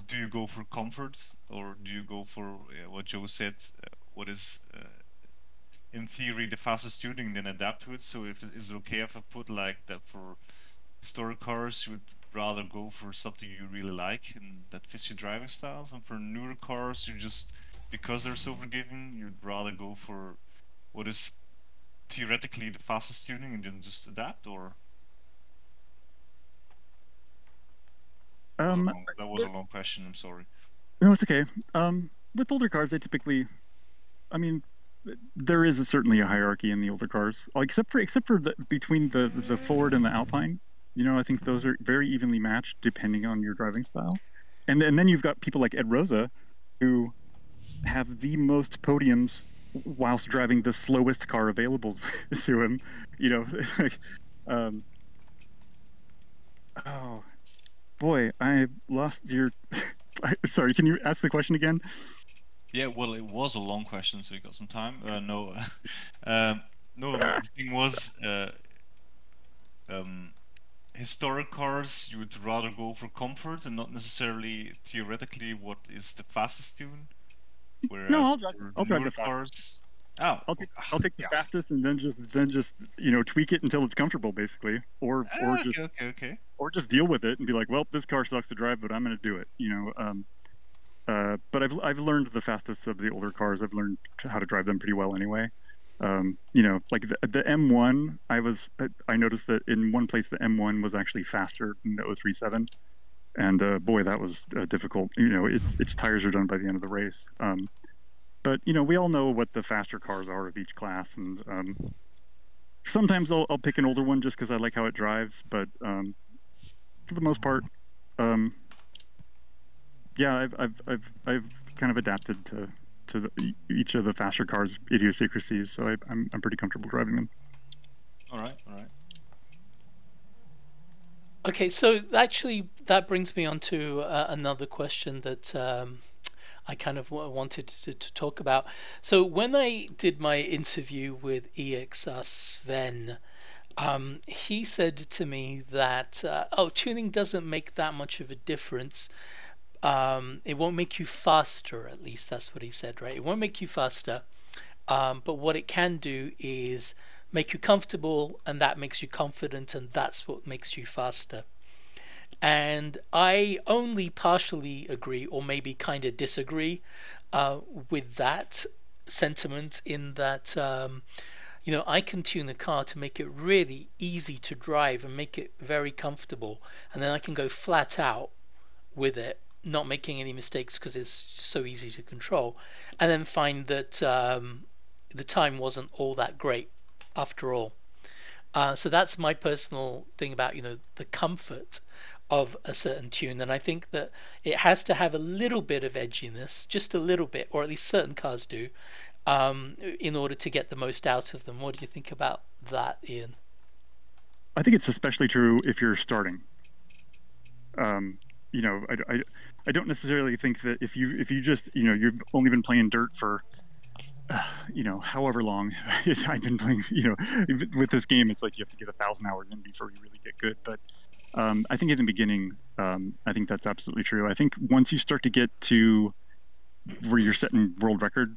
do you go for comfort or do you go for what Joe said? What is in theory the fastest tuning, then adapt to it? So, is it okay if I put like that for historic cars, you would rather go for something you really like and that fits your driving styles, and for newer cars, you just because they're so forgiving, you'd rather go for what is theoretically the fastest tuning and then just adapt, or Um, that was a long question. I'm sorry. no, it's okay. With older cars, they typically, I mean, there is certainly a hierarchy in the older cars, except for between the Ford and the Alpine. I think those are very evenly matched depending on your driving style, and then you've got people like Ed Rosa, who have the most podiums whilst driving the slowest car available to him. Like, um, oh boy, I lost your. Sorry, can you ask the question again? Yeah, well, it was a long question, so you got some time. No, no. The thing was, um, historic cars, you would rather go for comfort and not necessarily theoretically what is the fastest tune. No, Whereas for I'll drive newer the fastest. cars, oh, I'll take the yeah. fastest and then just tweak it until it's comfortable, basically, or Okay, okay, okay. just deal with it and be like, well, this car sucks to drive, but I'm going to do it. But I've learned the fastest of the older cars. I've learned how to drive them pretty well anyway. Like the M1, I noticed that in one place the M1 was actually faster than the 037, and boy, that was difficult. Its tires are done by the end of the race. But we all know what the faster cars are of each class, and sometimes I'll pick an older one just because I like how it drives. But for the most part, yeah, I've kind of adapted to each of the faster cars' idiosyncrasies, so I'm pretty comfortable driving them. All right, all right. Okay, so actually, that brings me on to another question that I kind of wanted to talk about. So when I did my interview with EXR Sven, he said to me that tuning doesn't make that much of a difference. It won't make you faster, at least that's what he said, right? It won't make you faster, but what it can do is make you comfortable, and that makes you confident, and that's what makes you faster. And I only partially agree, or maybe kind of disagree, with that sentiment. In that, I can tune a car to make it really easy to drive and make it very comfortable, and then I can go flat out with it, not making any mistakes because it's so easy to control, and then find that the time wasn't all that great after all. So that's my personal thing about the comfort of a certain tune, and I think that it has to have a little bit of edginess, just a little bit, or at least certain cars do, in order to get the most out of them. What do you think about that, Ian? I think it's especially true if you're starting. Um, I don't necessarily think that if you just you've only been playing dirt for however long I've been playing, with this game, it's like you have to get 1,000 hours in before you really get good. But I think in the beginning, I think that's absolutely true. I think once you start to get to where you're setting world record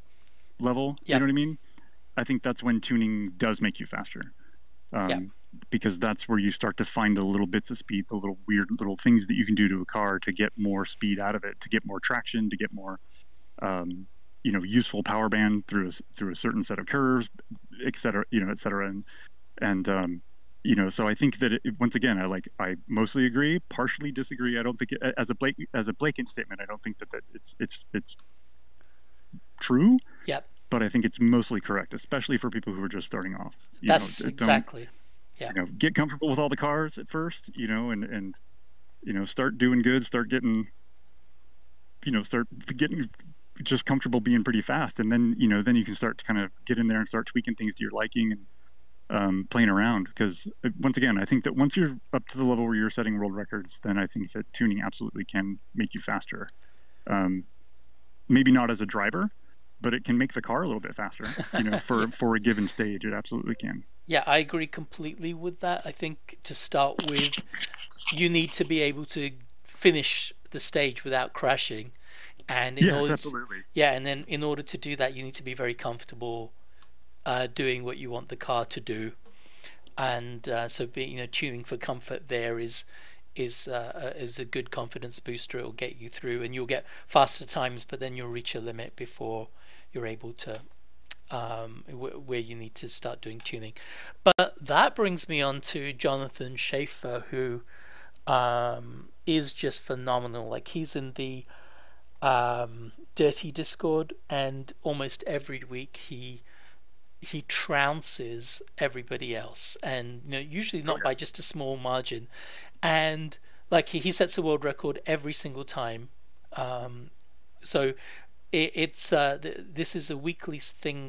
level, you Yeah, know what I mean? I think that's when tuning does make you faster. yeah, Because that's where you start to find the little bits of speed, the little weird little things that you can do to a car to get more speed out of it, to get more traction, to get more useful power band through a certain set of curves, et cetera, et cetera. And So I think that once again, I mostly agree, partially disagree. I don't think as a blatant statement, I don't think that it's true. Yep. But I think it's mostly correct, especially for people who are just starting off. That's exactly. Yeah. Get comfortable with all the cars at first, and start doing good, start getting just comfortable being pretty fast, and then then you can start to kind of get in there and start tweaking things to your liking and playing around. Because once again, I think that once you're up to the level where you're setting world records, then I think that tuning absolutely can make you faster. Maybe not as a driver, but it can make the car a little bit faster. For a given stage, it absolutely can. Yeah, I agree completely with that. I think to start with, you need to be able to finish the stage without crashing, and absolutely. And then in order to do that, you need to be very comfortable doing what you want the car to do, and so being tuning for comfort there is a good confidence booster. It will get you through, and you'll get faster times, but then you'll reach a limit before you're able to where you need to start doing tuning. But that brings me on to Jonathan Schaefer, who is just phenomenal. Like, he's in the Dirty Discord, and almost every week he trounces everybody else, and usually not by just a small margin. And like he sets a world record every single time. So this is a weekly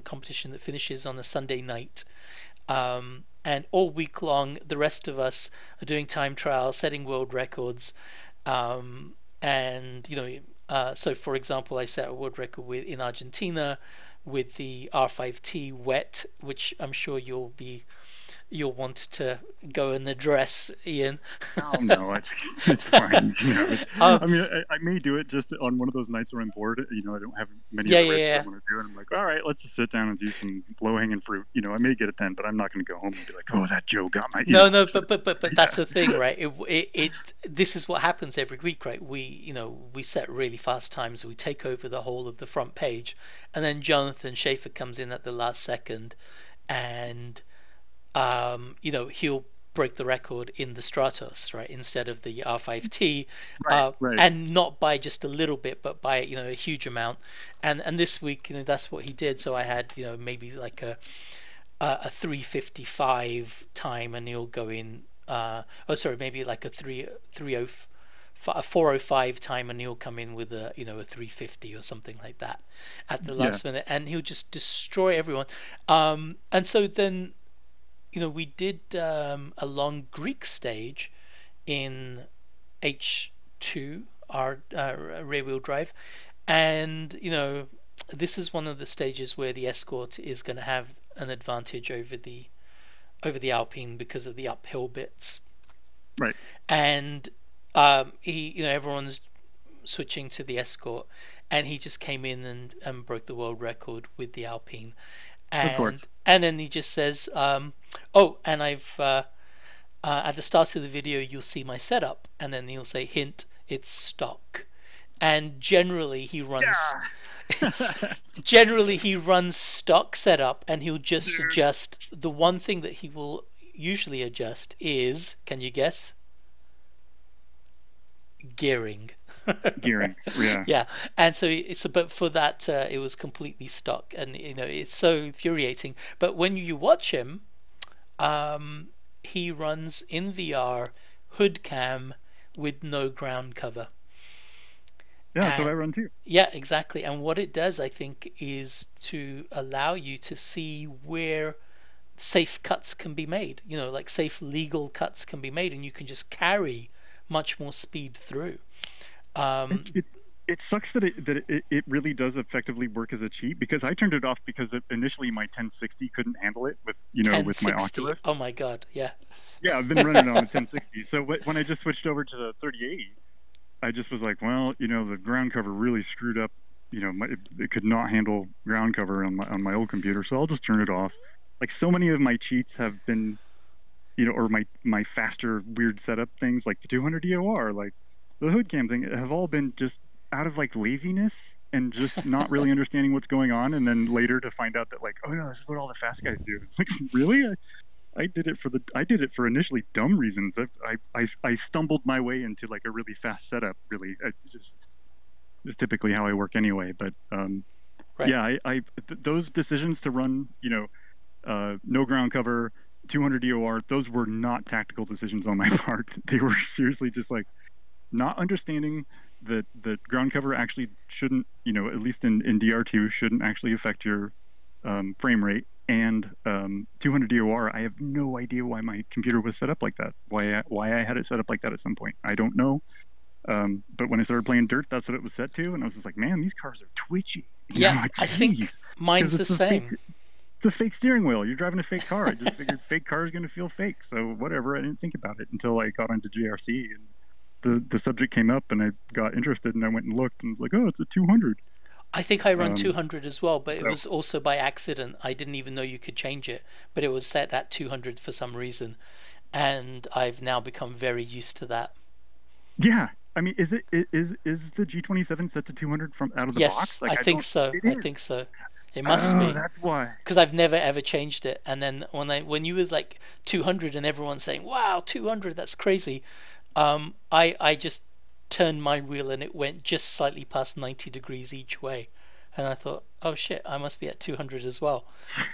competition that finishes on a Sunday night. And all week long, the rest of us are doing time trials, setting world records. And so for example, I set a world record in Argentina with the R5T wet, which I'm sure you'll want to go and address, Ian. Oh no, it's fine. I mean, I may do it just on one of those nights where I'm bored. I don't have many other races I want to do, and I'm like, all right, let's just sit down and do some low hanging fruit. I may get it then, but I'm not going to go home and be like, oh, that Joe got my. But that's the thing, right? This is what happens every week, right? We set really fast times. We take over the whole of the front page, and then Jonathan Schaefer comes in at the last second, and he'll break the record in the Stratos, right, instead of the R5T, right. And not by just a little bit, but by a huge amount. And this week, that's what he did. So I had maybe like a 3:55 time, and he'll go in. Maybe like a 4:05 time, and he'll come in with a 3:50 or something like that at the last minute, and he'll just destroy everyone. And so then. We did a long Greek stage in H2, our rear-wheel drive, and this is one of the stages where the Escort is going to have an advantage over the Alpine because of the uphill bits. Right. And everyone's switching to the Escort, and he just came in and broke the world record with the Alpine. And, of course. And then he just says, and I've at the start of the video you'll see my setup, and then he'll say, hint, it's stock. And generally he runs generally he runs stock setup, and he'll just adjust. The one thing that he will usually adjust is, can you guess? Gearing. Yeah, and so but for that it was completely stock, and it's so infuriating. But when you watch him, he runs in VR hood cam with no ground cover. That's what I run too. Yeah, exactly. And what it does, I think, is to allow you to see where safe cuts can be made, like safe legal cuts can be made, and you can just carry much more speed through. It sucks that it really does effectively work as a cheat, because I turned it off because initially my 1060 couldn't handle it with with my Oculus. Oh my god, yeah. Yeah, I've been running on a 1060. So when I just switched over to the 3080, I just was like, well, the ground cover really screwed up. It could not handle ground cover on my old computer, so I'll just turn it off. Like, so many of my cheats have been, or my faster weird setup things, like the 200 DOR, like the hood cam thing, have all been just out of like laziness and just not really understanding what's going on, and then later to find out that, like, oh no, this is what all the fast guys do. It's like, really? I did it for initially dumb reasons. I stumbled my way into like a really fast setup. Really, it's typically how I work anyway. But Right. yeah, those decisions to run, no ground cover, 200 DOR, those were not tactical decisions on my part. They were seriously just like not understanding that the ground cover actually shouldn't, at least in DR2, shouldn't actually affect your frame rate. And 200 DOR, I have no idea why my computer was set up like that. Why I had it set up like that at some point, I don't know. But when I started playing Dirt, that's what it was set to, and I was just like, man, these cars are twitchy. Yeah, Like, I think geez. mine's 'Cause the same. It's a fake steering wheel. You're driving a fake car. I just figured fake car is going to feel fake. So whatever. I didn't think about it until I got onto GRC and the subject came up and I got interested and I went and looked and was like, oh, it's a 200. I think I run 200 as well, but it so was also by accident. I didn't even know you could change it, but it was set at 200 for some reason, and I've now become very used to that. yeah. I mean, is the G27 set to 200 from out of the Yes, box? I Like think so. It I is. think so. It must Oh, be that's why. because I've never ever changed it. And then when you was like 200 and everyone's saying, "Wow, 200, that's crazy," I just turned my wheel and it went just slightly past 90 degrees each way, and I thought, "Oh shit, I must be at 200 as well."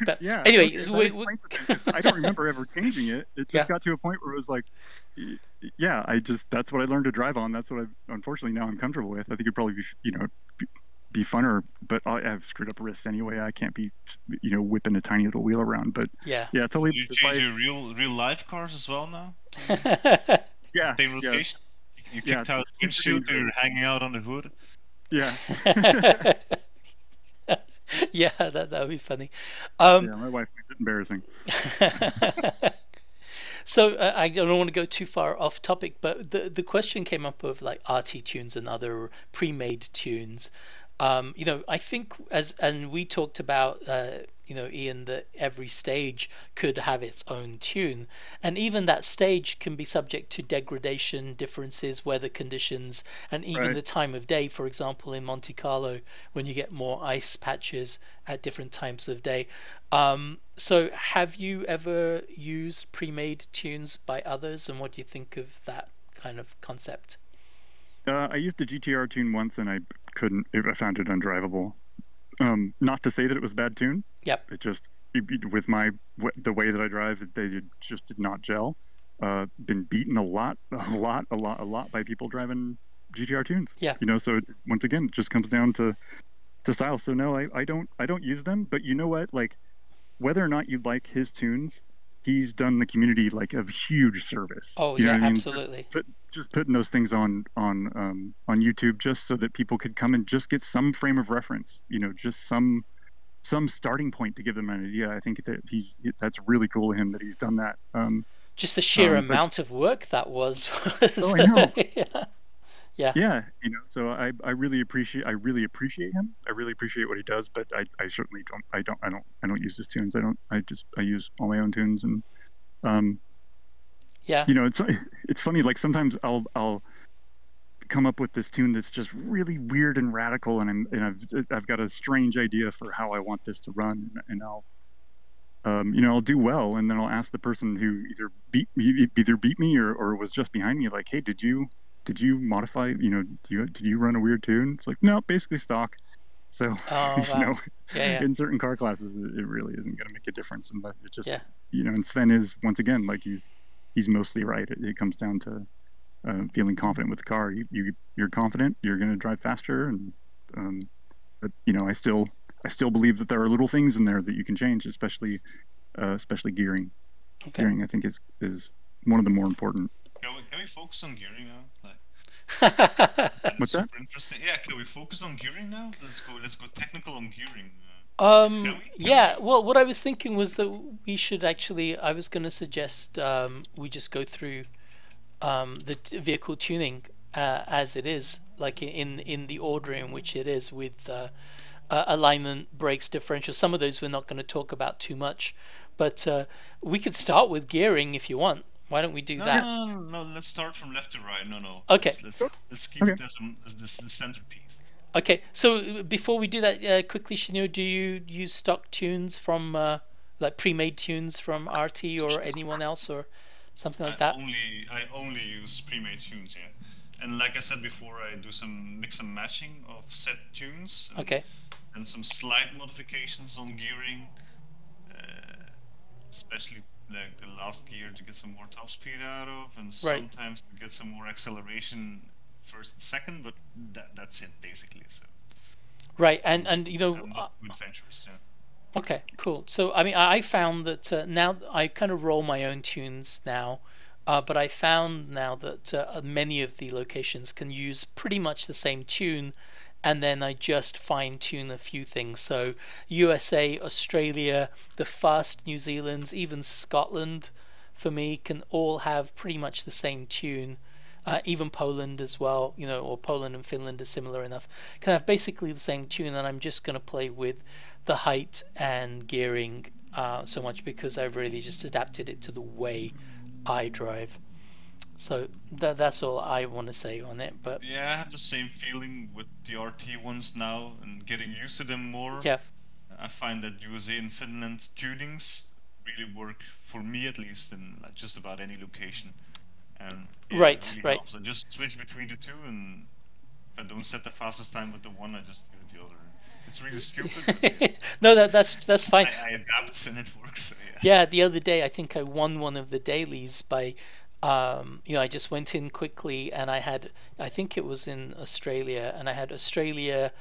But Yeah, anyway, okay, that explains it then, 'cause I don't remember ever changing it. It yeah, just got to a point where it was like, yeah, that's what I learned to drive on. That's what unfortunately now I'm comfortable with. I think it'd probably be funner, but I've screwed up wrists anyway. I can't be, whipping a tiny little wheel around. But yeah, yeah, totally. You change your real life cars as well now? Yeah, Same yeah, rotation? You yeah. kicked out It's the super windshield and you're dangerous. hanging out on the hood? Yeah, yeah, that would be funny. yeah. My wife makes it embarrassing. So I don't want to go too far off topic, but the question came up of like RT tunes and other pre-made tunes. I think and we talked about Ian, that every stage could have its own tune, and even that stage can be subject to degradation differences, weather conditions, and even Right. the time of day. For example, in Monte Carlo, when you get more ice patches at different times of day. So have you ever used pre-made tunes by others, and what do you think of that kind of concept? I used a GTR tune once, and I couldn't. I found it undrivable. Not to say that it was a bad tune. Yep. It just with the way that I drive, they just did not gel. Been beaten a lot by people driving GTR tunes. Yeah. So once again, it just comes down to style. So no, I don't use them. But you know what? Like, whether or not you like his tunes, he's done the community like a huge service. Oh You know yeah, what I mean? absolutely. Just putting those things on YouTube just so that people could come and just get some frame of reference. Just some starting point to give them an idea. I think that that's really cool of him that he's done that. Just the sheer But amount of work that was. oh, I know. Yeah. Yeah. Yeah, so I really appreciate him. I really appreciate what he does, but I certainly don't use his tunes. I use all my own tunes. And Yeah. it's funny, like sometimes I'll come up with this tune that's just really weird and radical, and I've got a strange idea for how I want this to run, and I'll do well, and then I'll ask the person who either beat me or was just behind me, like, hey, did you modify, did you run a weird tune? It's like, no, basically stock. So Oh wow. Yeah. in certain car classes it really isn't going to make a difference, and it just Yeah. and Sven is, once again, like, he's mostly right. It comes down to feeling confident with the car. You're confident, you're going to drive faster, and but I still believe that there are little things in there that you can change, especially gearing. Okay. Gearing, I think, is one of the more important. Can we focus on gearing now? What's that? Super interesting. Yeah, can we focus on gearing now? Let's go technical on gearing. Yeah, well, what I was thinking was that we should actually, I was going to suggest we just go through the vehicle tuning as it is, like in the order in which it is, with alignment, brakes, differential. Some of those we're not going to talk about too much, but we could start with gearing if you want. Why don't we do that? No, let's start from left to right. No. Okay. Let's keep it as the centerpiece. Okay, so before we do that, quickly, Shinyo, do you use stock tunes from like pre-made tunes from RT or anyone else or something like that? I only use pre-made tunes, yeah. And like I said before, I do some mix and matching of set tunes Okay. and some slight modifications on gearing, especially like the last gear to get some more top speed out of, and Right. sometimes to get some more acceleration first and second, but that's it basically. So Right. And I'm not too adventurous. Yeah. okay, cool. So I mean, I found that now I kind of roll my own tunes now, but I found now that many of the locations can use pretty much the same tune, and then I just fine tune a few things. So USA, Australia, the fast New Zealand's, even Scotland, for me, can all have pretty much the same tune. Even Poland as well, or Poland and Finland are similar enough, can have basically the same tune, and I'm just going to play with the height and gearing so much because I've really just adapted it to the way I drive. So that's all I want to say on it. But Yeah, I have the same feeling with the RT ones now and getting used to them more. yeah, I find that USA and Finland tunings really work for me at least in like just about any location. And yeah, it right, really right. helps. I just switch between the two, and if I don't set the fastest time with the one, I just give it the other. It's really stupid, but yeah, No, that's fine. I adapt and it works. So yeah. Yeah, the other day I think I won one of the dailies by, I just went in quickly and I think it was in Australia, and I had Australia,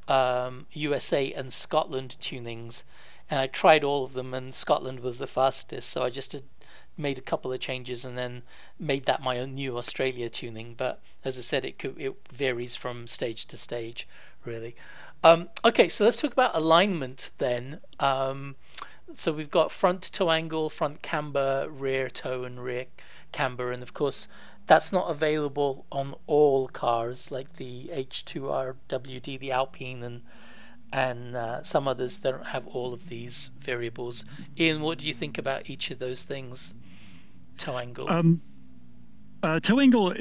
USA, and Scotland tunings, and I tried all of them, and Scotland was the fastest, so I just made a couple of changes and then made that my own new Australia tuning. But as I said, it varies from stage to stage, really. Okay, so let's talk about alignment then. So we've got front toe angle, front camber, rear toe, and rear camber, and of course that's not available on all cars like the H2RWD, the Alpine, and some others that don't have all of these variables. Ian, what do you think about each of those things? Toe angle. Toe angle,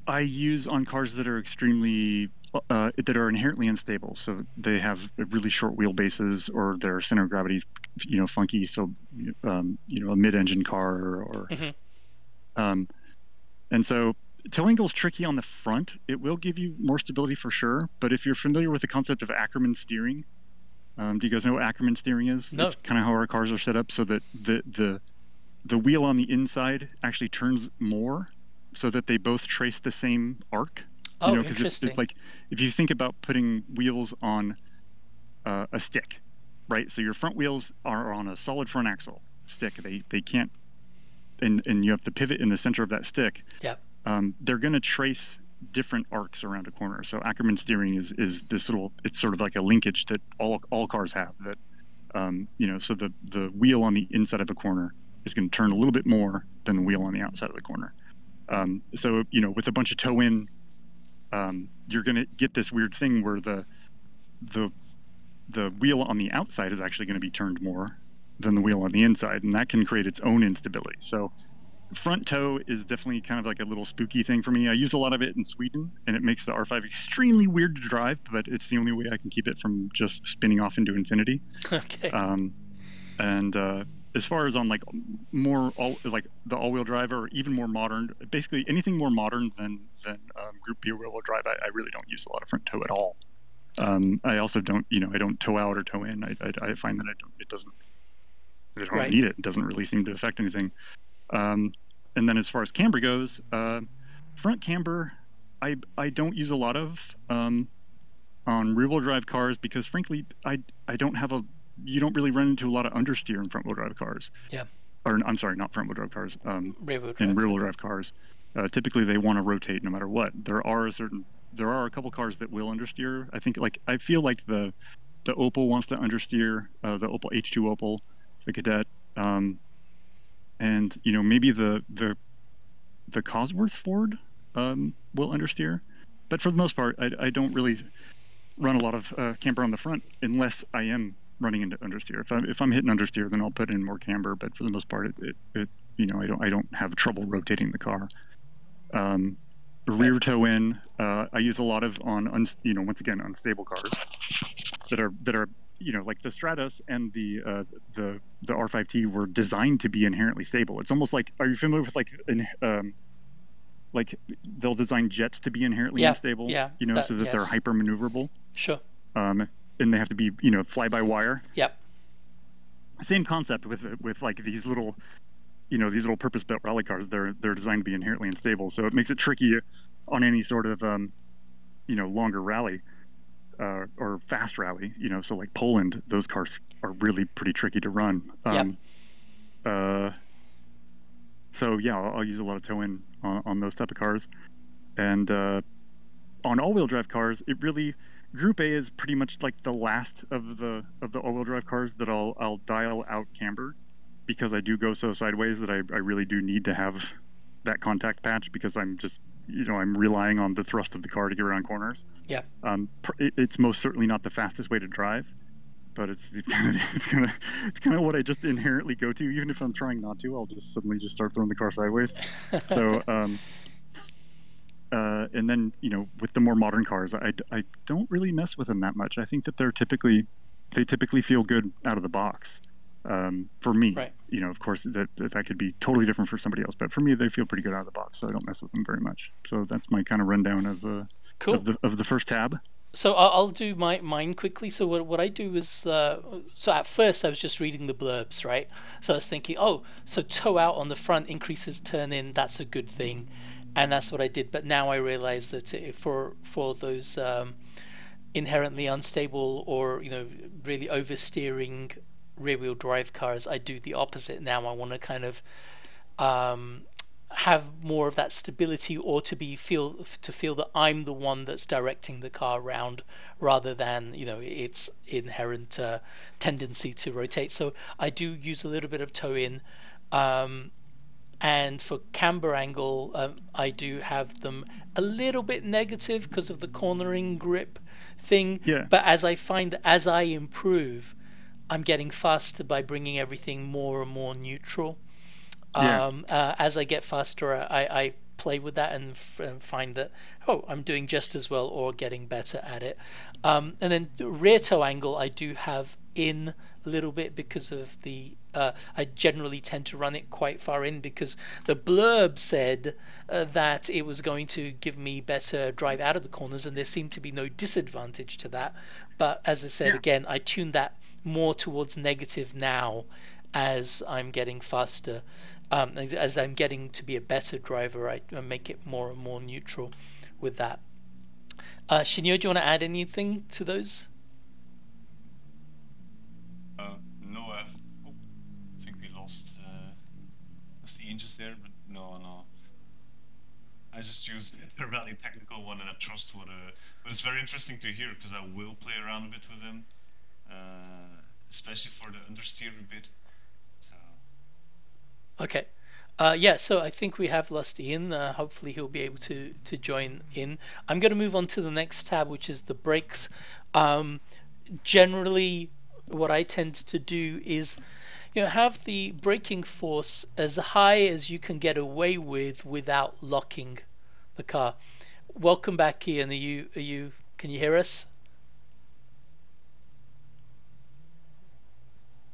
I use on cars that are extremely that are inherently unstable. So they have really short wheelbases, or their center of gravity is, funky. So, a mid-engine car, or, and so toe angle is tricky on the front. It will give you more stability for sure. But if you're familiar with the concept of Ackerman steering, do you guys know what Ackerman steering is? No. It's kind of how our cars are set up, so that the wheel on the inside actually turns more, so that they both trace the same arc. Oh, Because interesting. like if you think about putting wheels on a stick, right? So your front wheels are on a solid front axle stick. They can't, and you have the pivot in the center of that stick. Yeah. They're going to trace different arcs around a corner. So Ackerman steering is this little. It's sort of like a linkage that all cars have. That so the wheel on the inside of a corner is going to turn a little bit more than the wheel on the outside of the corner. So with a bunch of toe in, you're going to get this weird thing where the wheel on the outside is actually going to be turned more than the wheel on the inside, and that can create its own instability. So front toe is definitely kind of like a little spooky thing for me. I use a lot of it in Sweden, and it makes the R5 extremely weird to drive, but it's the only way I can keep it from just spinning off into infinity. Okay. As far as on like more like the all-wheel drive, or even more modern, basically anything more modern than Group B rear-wheel drive, I really don't use a lot of front toe at all. I also don't, I don't toe out or toe in. I find that I don't Right. need it. It doesn't really seem to affect anything. And then as far as camber goes, front camber, I don't use a lot of on rear-wheel drive cars, because frankly, you don't really run into a lot of understeer in front-wheel drive cars. Yeah. Or I'm sorry, not front-wheel drive cars. Rear-wheel drive. In rear-wheel drive cars, typically they want to rotate no matter what. There are a couple cars that will understeer. I feel like the Opel wants to understeer, the Opel H2 Opel, the Cadet, and maybe the Cosworth Ford will understeer. But for the most part, I don't really run a lot of camber on the front unless I am running into understeer. If I'm hitting understeer, then I'll put in more camber. But for the most part, I don't have trouble rotating the car. Rear toe in, I use a lot of once again unstable cars that are like the Stratus and the R5T were designed to be inherently stable. It's almost like, are you familiar with like they'll design jets to be inherently unstable, so that they're hyper maneuverable. Sure. And they have to be, fly by wire. Yep. Same concept with like these little purpose-built rally cars. They're designed to be inherently unstable, so it makes it tricky on any sort of longer rally or fast rally. So like Poland, those cars are really pretty tricky to run. So yeah, I'll use a lot of toe-in on those type of cars, and on all-wheel drive cars, it really Group A is pretty much like the last of the all-wheel drive cars that I'll dial out camber, because I do go so sideways that I really do need to have that contact patch, because I'm just I'm relying on the thrust of the car to get around corners. Yeah. It's most certainly not the fastest way to drive, but it's kind of what I just inherently go to. Even if I'm trying not to, I'll just suddenly just start throwing the car sideways. So and then with the more modern cars, I don't really mess with them that much. I think that they typically feel good out of the box. For me, right. Of course that could be totally different for somebody else, but for me they feel pretty good out of the box, so I don't mess with them very much. So that's my kind of rundown of cool. of the first tab. So I'll do mine quickly. So what I do is, so at first I was just reading the blurbs, right? So I was thinking, oh, so toe out on the front increases turn in, that's a good thing, and that's what I did. But now I realize that for those inherently unstable or really oversteering rear-wheel drive cars, I do the opposite. Now I want to kind of have more of that stability, or to feel that I'm the one that's directing the car around, rather than its inherent tendency to rotate. So I do use a little bit of toe in, and for camber angle, I do have them a little bit negative because of the cornering grip thing. Yeah. But as I find that as I improve, I'm getting faster by bringing everything more and more neutral. As I get faster, I play with that and find that, I'm doing just as well or getting better at it. And then the rear toe angle, I do have in a little bit because of the I generally tend to run it quite far in, because the blurb said that it was going to give me better drive out of the corners, and there seemed to be no disadvantage to that. But as I said, again, I tuned that more towards negative now as I'm getting faster. As I'm getting to be a better driver, I make it more and more neutral with that. Shinyo, do you want to add anything to those? No, I think we lost the inches there, but no. I just used the rally technical one, and I trust but it's very interesting to hear, because I will play around a bit with them, especially for the understeer a bit. So. Okay. So I think we have lost Ian. Hopefully he'll be able to join in. I'm going to move on to the next tab, which is the brakes. Generally, what I tend to do is have the braking force as high as you can get away with without locking the car. Welcome back, Ian. Can you hear us?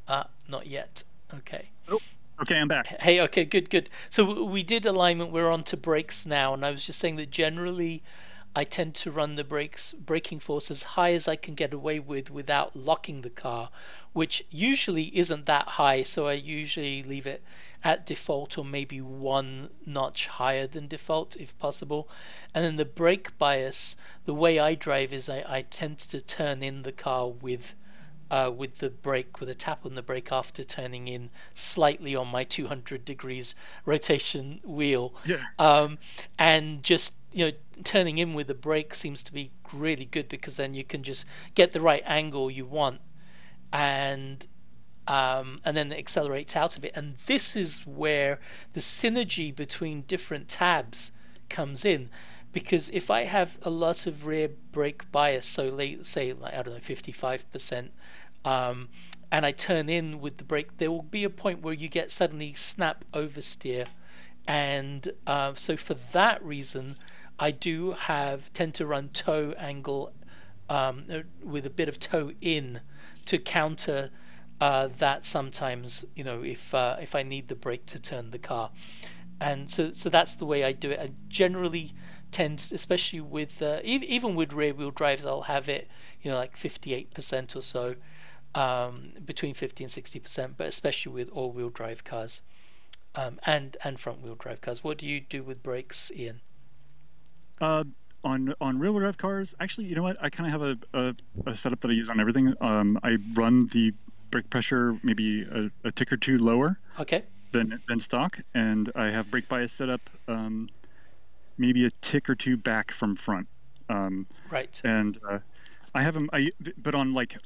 Not yet. Okay. Oh, okay, I'm back. Hey, okay, good. So we did alignment. We're on to brakes now, and I was just saying that generally I tend to run the braking force as high as I can get away with without locking the car, which usually isn't that high, so I usually leave it at default or maybe one notch higher than default if possible. And then the brake bias, the way I drive is I tend to turn in the car with the brake, with a tap on the brake after turning in slightly on my 200 degrees rotation wheel. And just turning in with the brake seems to be really good, because then you can just get the right angle you want, and then it accelerates out of it. And this is where the synergy between different tabs comes in, because if I have a lot of rear brake bias, so say like, I don't know, 55%, and I turn in with the brake, there will be a point where you get suddenly snap oversteer, and so for that reason I tend to run toe angle with a bit of toe in to counter that sometimes, if I need the brake to turn the car. And so that's the way I do it. I generally tend, especially with even with rear wheel drives, I'll have it, like 58% or so, between 50 and 60%, but especially with all wheel drive cars, and front wheel drive cars. What do you do with brakes, Ian? On rear wheel drive cars, actually, you know what? I kind of have a setup that I use on everything. I run the brake pressure maybe a tick or two lower Okay. than stock, and I have brake bias set up maybe a tick or two back from front. Right. And I have them. But on like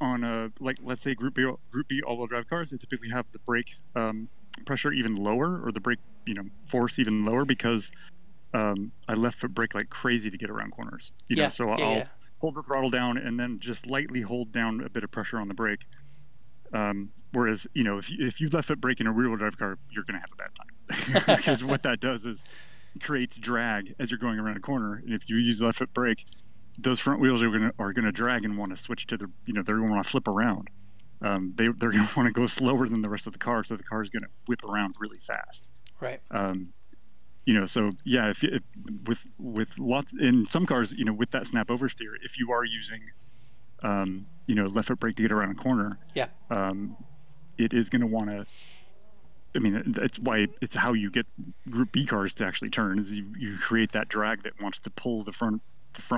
let's say Group B all wheel drive cars, they typically have the brake pressure even lower, or the brake force even lower, because I left foot brake like crazy to get around corners. So I'll hold the throttle down and then just lightly hold down a bit of pressure on the brake. Whereas, if you left foot brake in a rear wheel drive car, you're going to have a bad time, because what that does is creates drag as you're going around a corner. And if you use left foot brake, those front wheels are going to drag and want to switch to the, they're going to want to flip around. They're going to want to go slower than the rest of the car, so the car is going to whip around really fast. Right. So yeah, if with lots in some cars, with that snap oversteer, if you are using, left foot brake to get around a corner, it is going to want to. I mean, it's how you get Group B cars to actually turn, is you create that drag that wants to pull the front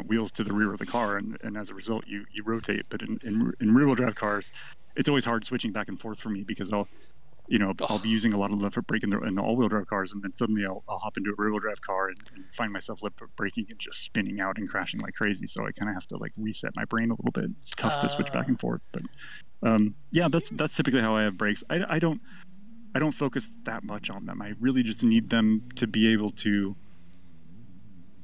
wheels to the rear of the car, and as a result, you rotate. But in rear wheel drive cars, it's always hard switching back and forth for me, because I'll be using a lot of left foot brake in the all wheel drive cars, and then suddenly I'll hop into a rear wheel drive car and find myself left foot braking and just spinning out and crashing like crazy. So I kind of have to like reset my brain a little bit. It's tough to switch back and forth, but that's typically how I have brakes. I don't focus that much on them. I really just need them to be able to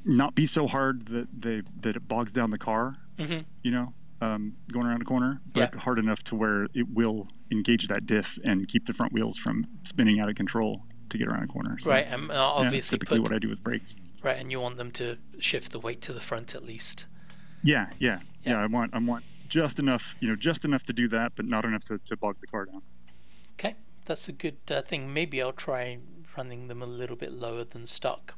not be so hard that it bogs down the car, going around a corner, but hard enough to where it will engage that diff and keep the front wheels from spinning out of control to get around a corner. So, right, and obviously typically what I do with brakes. Right, and you want them to shift the weight to the front at least. Yeah. I want just enough, to do that, but not enough to bog the car down. Okay, that's a good thing. Maybe I'll try running them a little bit lower than stock.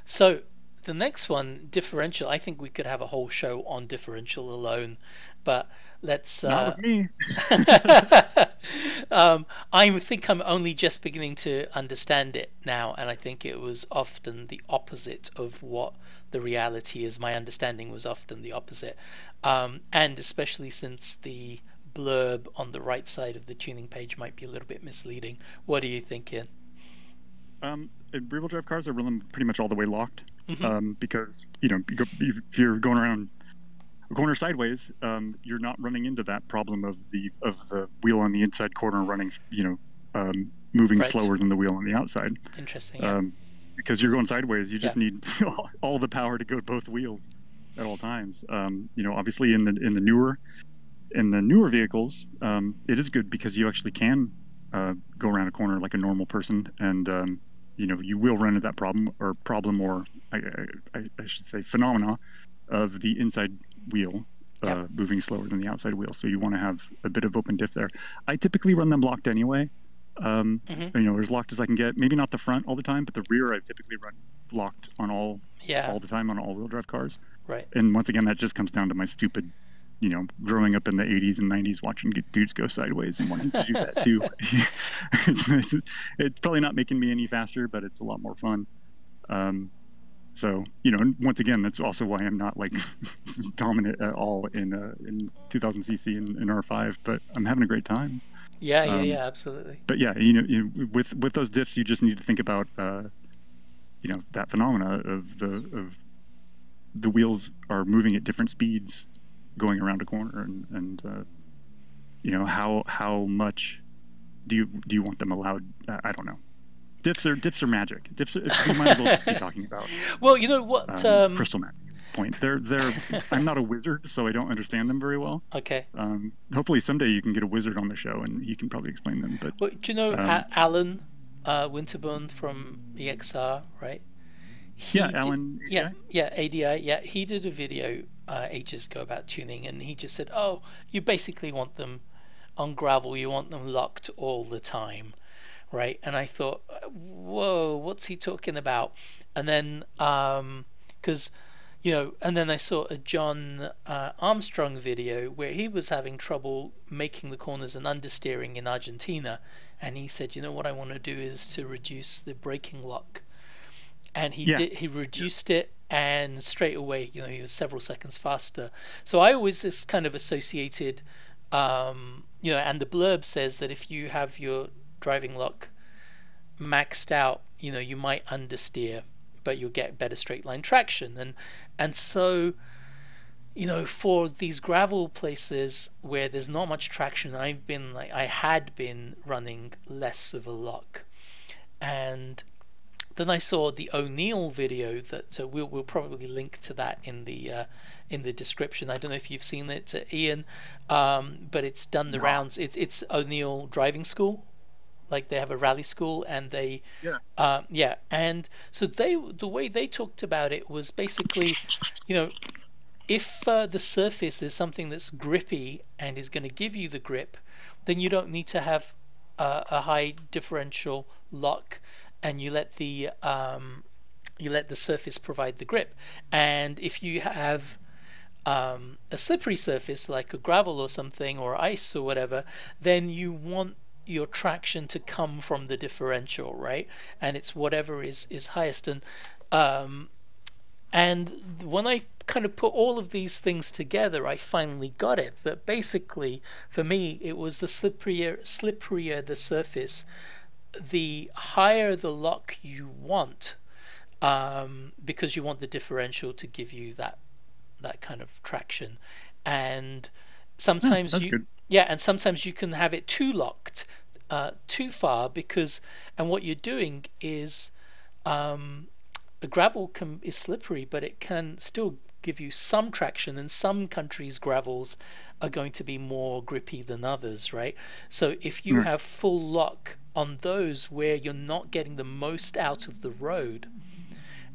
So the next one, differential. I think we could have a whole show on differential alone, but let's. Not with me. I think I'm only just beginning to understand it now, and I think it was often the opposite of what the reality is. My understanding was often the opposite, and especially since the blurb on the right side of the tuning page might be a little bit misleading. What do you think, Ian? Rear wheel drive cars, I run them pretty much all the way locked, because if you're going around a corner sideways, you're not running into that problem of the wheel on the inside corner running, moving slower than the wheel on the outside. Interesting. Yeah. Because you're going sideways, you just need all the power to go to both wheels at all times. Obviously in the newer vehicles, it is good because you actually can go around a corner like a normal person, and you will run into that problem, or I should say phenomena of the inside wheel moving slower than the outside wheel. So you want to have a bit of open diff there. I typically run them locked anyway. As locked as I can get. Maybe not the front all the time, but the rear I typically run locked on all the time on all-wheel drive cars. Right. And once again, that just comes down to my stupid, growing up in the 80s and 90s watching dudes go sideways and wanting to do that too. It's probably not making me any faster, but it's a lot more fun. So, once again, that's also why I'm not like dominant at all in 2000 cc and R5, but I'm having a great time. Yeah, absolutely. But yeah, with those diffs, you just need to think about, that phenomena of the wheels are moving at different speeds going around a corner, and how much do you want them allowed? I don't know. Diffs are magic. Diffs, we might as well just be talking about. Well, you know what? Crystal magic. Point. They're. I'm not a wizard, so I don't understand them very well. Okay. Hopefully someday you can get a wizard on the show and he can probably explain them. But do you know Alan Winterborn from EXR, right? Alan. ADI. Yeah, he did a video ages ago about tuning, and he just said, "Oh, you basically want them on gravel you want them locked all the time, right? And I thought, whoa, what's he talking about? And then because and then I saw a John Armstrong video where he was having trouble making the corners and understeering in Argentina, and he said, what I want to do is to reduce the braking lock, and he Yeah. did. He reduced it, and straight away, he was several seconds faster. So I always just kind of associated, and the blurb says that if you have your driving lock maxed out, you might understeer, but you'll get better straight line traction. And so, for these gravel places where there's not much traction, I had been running less of a lock. And then I saw the O'Neill video that we'll probably link to that in the description. I don't know if you've seen it, Ian, but it's done the rounds. It's O'Neill Driving School. Like they have a rally school, and they and so the way they talked about it was basically, if the surface is something that's grippy and is going to give you the grip, then you don't need to have a high differential lock, and you let the surface provide the grip. And if you have a slippery surface like a gravel or something, or ice or whatever, then you want your traction to come from the differential, right? And it's whatever is highest. And when I kind of put all of these things together, I finally got it. That basically, for me, it was the slipperier the surface, the higher the lock you want, because you want the differential to give you that kind of traction. And sometimes and sometimes you can have it too locked, too far, and what you're doing is, the gravel is slippery, but it can still give you some traction. In some countries, gravels are going to be more grippy than others, right? So if you have full lock on those where you're not getting the most out of the road,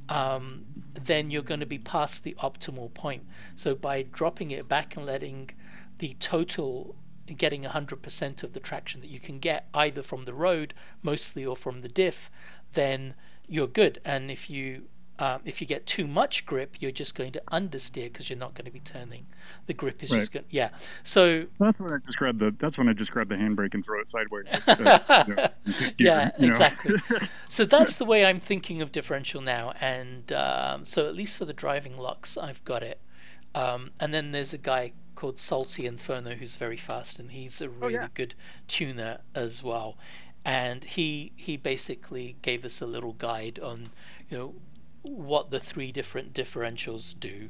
then you're going to be past the optimal point. So by dropping it back and letting the total, getting 100% of the traction that you can get either from the road mostly or from the diff, then you're good. And if you get too much grip, you're just going to understeer because you're not going to be turning. The grip is just going, So that's when I described the handbrake and throw it sideways. Exactly. So that's the way I'm thinking of differential now. And so at least for the driving locks, I've got it. And then there's a guy called Salty Inferno who's very fast, and he's a really good tuner as well. And he basically gave us a little guide on what the 3 different differentials do.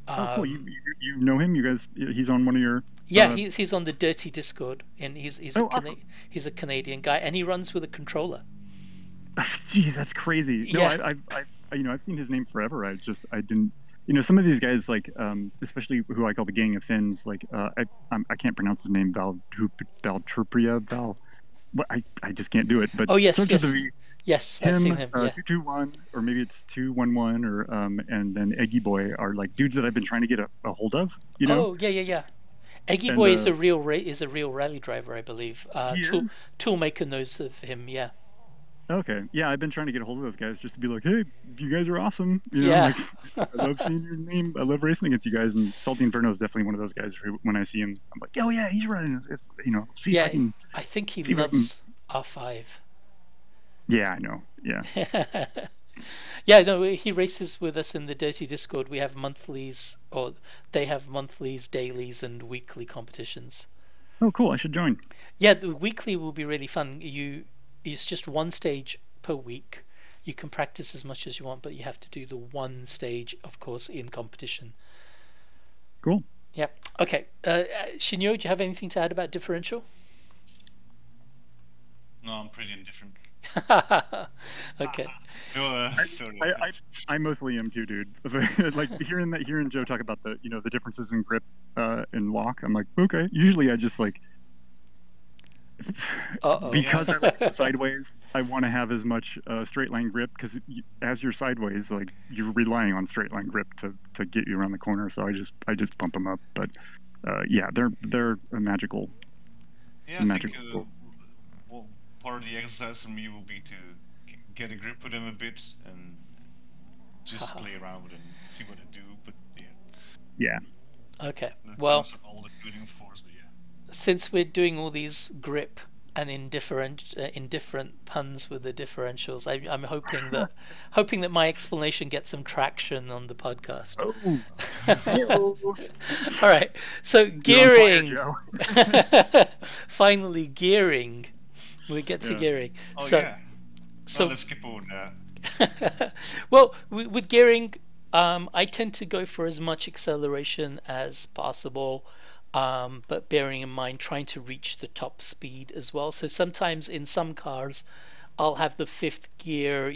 Cool. You know him? You guys? He's on one of your. He's on the Dirty Discord, and he's a Canadian guy, and he runs with a controller. Jeez, that's crazy. No, I've seen his name forever. I didn't. Some of these guys, like especially who I call the Gang of Finns, like I can't pronounce his name. Valtrupria. Well, I just can't do it. But yes. Yes, I've seen him. 221, or maybe it's 211, or and then Eggy Boy are like dudes that I've been trying to get a hold of. Oh yeah. Eggy Boy is a real rally driver, I believe. Toolmaker knows of him. Yeah. Okay. Yeah, I've been trying to get a hold of those guys just to be like, hey, you guys are awesome. I love seeing your name. I love racing against you guys. And Salty Inferno is definitely one of those guys who, when I see him, I'm like, oh yeah, he's running. It's see if I can. I think he loves R5. Yeah, I know. Yeah. Yeah, no, he races with us in the Dirty Discord. We have monthlies, or they have monthlies, dailies, and weekly competitions. Oh, cool. I should join. Yeah, the weekly will be really fun. It's just one stage per week. You can practice as much as you want, but you have to do the one stage, of course, in competition. Cool. Yeah. Okay. Shinyo, do you have anything to add about differential? No, I'm pretty indifferent. Okay. No, sorry. I mostly am too, dude. Like hearing Joe talk about the the differences in grip and lock, I'm like, okay. Usually I just like because I like sideways, I want to have as much straight line grip, because as you're sideways, like you're relying on straight line grip to get you around the corner. So I just pump them up. But yeah, they're a magical Yeah, the I magic. think well, part of the exercise for me will be to get a grip with them a bit and just play around with them, see what they do. But yeah, Yeah. Okay. that Well, counts for all the tuning, of course. But yeah. since we're doing all these grip and indifferent puns with the differentials, I'm hoping that my explanation gets some traction on the podcast. Oh. Hey-o. All right. So You're on fire, gearing. Joe. Finally, gearing. We get to Yeah. gearing. Oh So yeah. No, so let's skip over that. well, with gearing, I tend to go for as much acceleration as possible, but bearing in mind trying to reach the top speed as well. So sometimes in some cars, I'll have the fifth gear,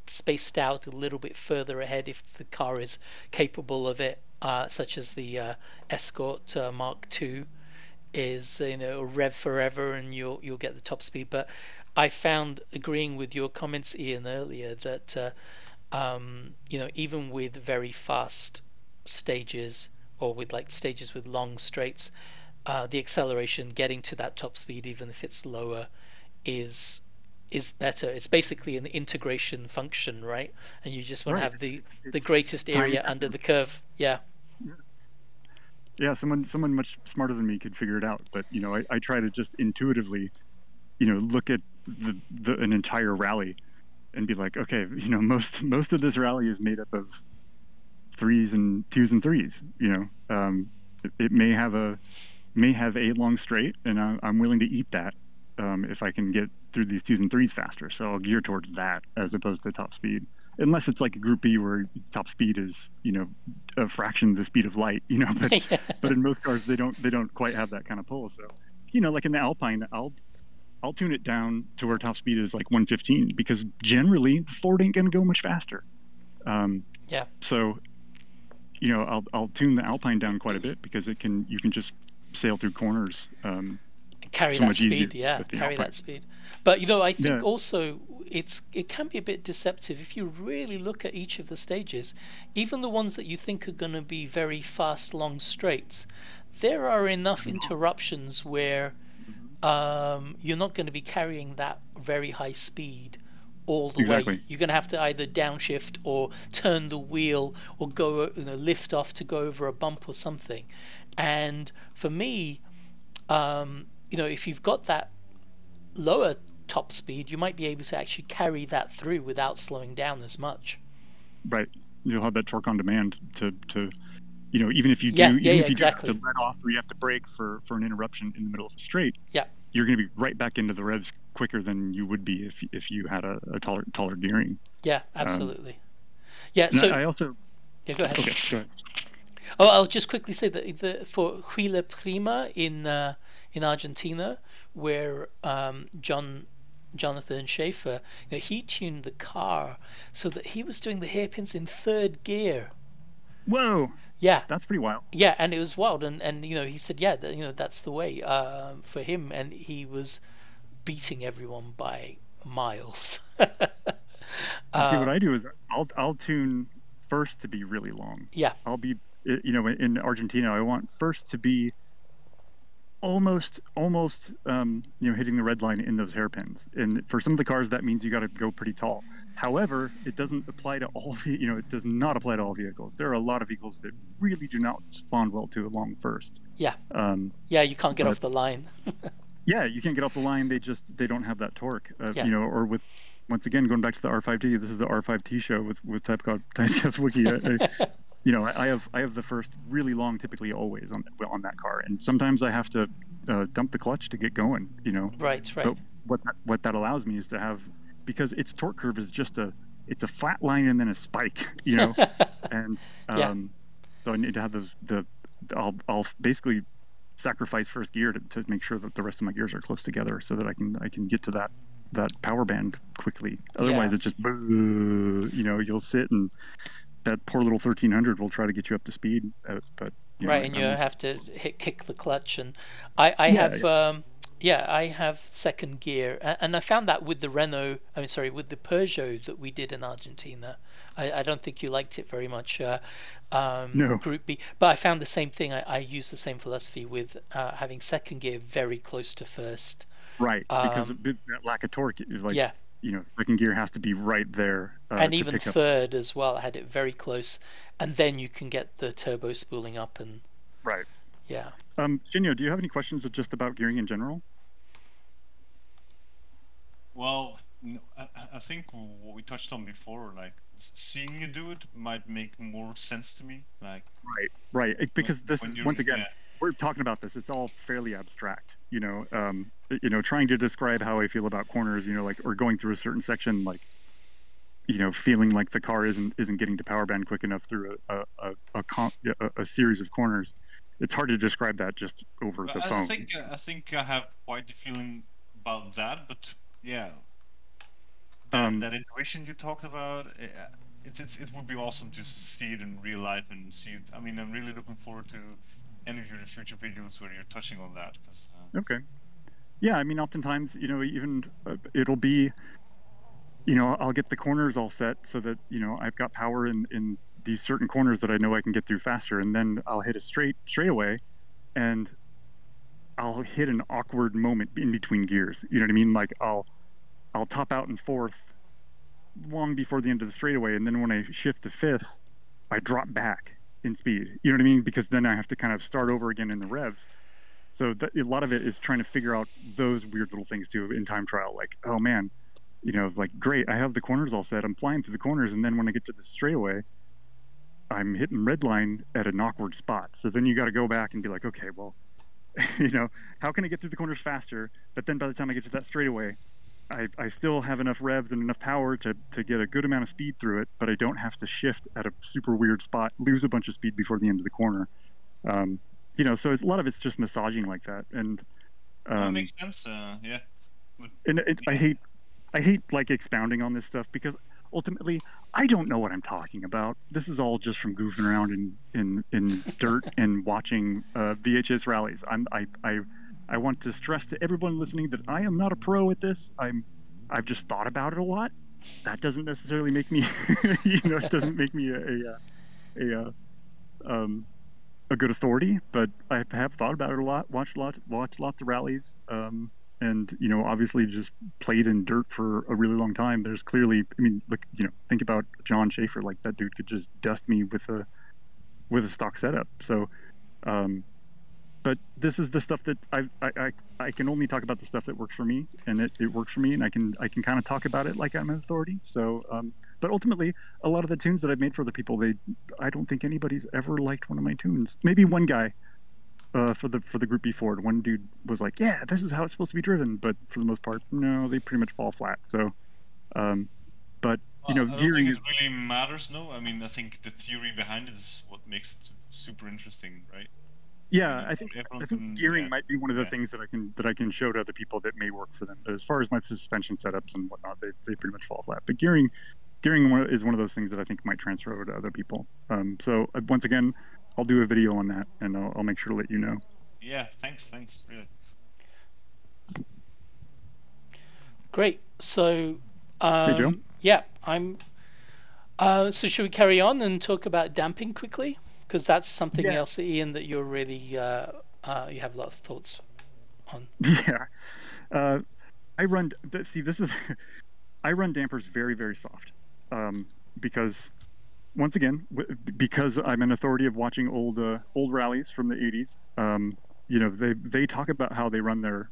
spaced out a little bit further ahead if the car is capable of it, such as the Escort Mark II is, rev forever and you'll get the top speed. But I found, agreeing with your comments, Ian, earlier, that even with very fast stages or with like stages with long straights, the acceleration getting to that top speed, even if it's lower, is better. It's basically an integration function, right? And you just want to Right. have the It's greatest time area and under the distance. curve. Yeah. Yeah, someone much smarter than me could figure it out. But I try to just intuitively, look at an entire rally and be like, okay, most of this rally is made up of threes and twos and threes. It may have a long straight, and I'm willing to eat that if I can get through these twos and threes faster. So I'll gear towards that as opposed to top speed, unless it's like a Group B where top speed is a fraction of the speed of light. But Yeah. but in most cars they don't quite have that kind of pull. So like in the Alpine, I'll tune it down to where top speed is like 115 because generally Ford ain't gonna go much faster. Yeah. So I'll tune the Alpine down quite a bit because you can just sail through corners Carry so that much easier speed, yeah, with the carry Alpine. that speed. But I think Yeah, also it can be a bit deceptive if you really look at each of the stages, even the ones that you think are going to be very fast long straights. There are enough interruptions where you're not going to be carrying that very high speed all the way. exactly. You're going to have to either downshift or turn the wheel or go, lift off to go over a bump or something. And for me, if you've got that lower top speed, you might be able to actually carry that through without slowing down as much. Right. You'll have that torque on demand to even if you Yeah, do yeah, yeah, have to exactly. let off or you have to brake for an interruption in the middle of a straight, Yeah, you're going to be right back into the revs quicker than you would be if you had a taller gearing. yeah, Um, absolutely. Yeah, and so I also yeah, go ahead. okay, go ahead. Oh, I'll just quickly say that for Huila Prima in Argentina, where Jonathan Schaefer, he tuned the car so that he was doing the hairpins in third gear. Whoa, Yeah, that's pretty wild. yeah, and it was wild, and he said, yeah, that's the way for him, and he was beating everyone by miles. See, what uh, I do is I'll tune first to be really long. yeah, I'll be in Argentina. I want first to be almost hitting the red line in those hairpins. And for some of the cars, that means you got to go pretty tall. However, it doesn't apply to all. It does not apply to all vehicles. There are a lot of vehicles that really do not respond well to a long first. yeah, Um, yeah. You can't get but off the line. yeah, you can't get off the line. They don't have that torque. Yeah, Or with once again going back to the R5T. This is the R5T show with TypecastWookiee. I have the first really long, typically always on that car, and sometimes I have to dump the clutch to get going. right, right. But what that allows me is to have, because its torque curve is it's a flat line and then a spike. And Yeah, so I need to have I'll basically sacrifice first gear to make sure that the rest of my gears are close together so that I can get to that power band quickly. Otherwise, yeah. it just you'll sit and that poor little 1300 will try to get you up to speed. But Right, and you I'm have to kick the clutch, and I yeah, have Yeah, I have second gear, and I found that with the Renault. I mean, sorry, with the Peugeot that we did in Argentina. I don't think you liked it very much, No, Group B, but I found the same thing. I use the same philosophy with having second gear very close to first. right, because Um, that lack of torque is like, yeah, second gear has to be right there and to even pick up. third as well. I had it very close, and then you can get the turbo spooling up, and Right. yeah. Shinyo, do you have any questions just about gearing in general? Well, I think what we touched on before, like seeing you do it might make more sense to me. Like Right, right. Because this when is, you're, once again, yeah, we're talking about this. It's all fairly abstract, trying to describe how I feel about corners, like, or going through a certain section, like, feeling like the car isn't getting to power band quick enough through a series of corners. It's hard to describe that just over but the I phone. think I think I have quite the feeling about that. But yeah, that intuition you talked about, it would be awesome to see it in real life and see it. I mean, I'm really looking forward to any of your future videos where you're touching on that, because Okay. Yeah, I mean, oftentimes, even it'll be, I'll get the corners all set so that, I've got power in these certain corners that I know I can get through faster. And then I'll hit a straightaway and I'll hit an awkward moment in between gears. You know what I mean? Like I'll top out in fourth long before the end of the straightaway. And then when I shift to fifth, I drop back in speed. You know what I mean? Because then I have to kind of start over again in the revs. So a lot of it is trying to figure out those weird little things too in time trial. Like, oh man, like, great, I have the corners all set. I'm flying through the corners, and then when I get to the straightaway, I'm hitting red line at an awkward spot. So then you got to go back and be like, okay, well, how can I get through the corners faster? But then by the time I get to that straightaway, I still have enough revs and enough power to get a good amount of speed through it, but I don't have to shift at a super weird spot, lose a bunch of speed before the end of the corner. So a lot of it's just massaging like that. And that makes sense. Yeah. and I hate like expounding on this stuff because ultimately I don't know what I'm talking about. This is all just from goofing around in dirt and watching VHS rallies. I want to stress to everyone listening that I am not a pro at this. I've just thought about it a lot. That doesn't necessarily make me, it doesn't make me a good authority. But I have thought about it a lot, watched lots of rallies, and obviously just played in dirt for a really long time. There's clearly, I mean, look, think about John Schaefer. Like, that dude could just dust me with a stock setup. So. But this is the stuff that I can only talk about the stuff that works for me, and it works for me, and I can kind of talk about it like I'm an authority. So, but ultimately, a lot of the tunes that I've made for other people, I don't think anybody's ever liked one of my tunes. Maybe one guy, for the Group B Ford, one dude was like, "Yeah, this is how it's supposed to be driven," but for the most part, no, they pretty much fall flat. So, but I don't gearing think it really matters. No, I mean, I think the theory behind it is what makes it super interesting, right? Yeah, I think can, gearing might be one of the things that I can show to other people that may work for them. But as far as my suspension setups and whatnot, they pretty much fall flat. But gearing is one of those things that I think might transfer over to other people. So once again, I'll do a video on that, and I'll make sure to let you know. Yeah, thanks, really. Great. So, Hey, Joe. yeah, I'm. So should we carry on and talk about damping quickly? Because that's something else, Ian, that you're really you have a lot of thoughts on. Yeah, I run. See, this is I run dampers very, very soft, because once again, because I'm an authority of watching old rallies from the '80s. They talk about how they run their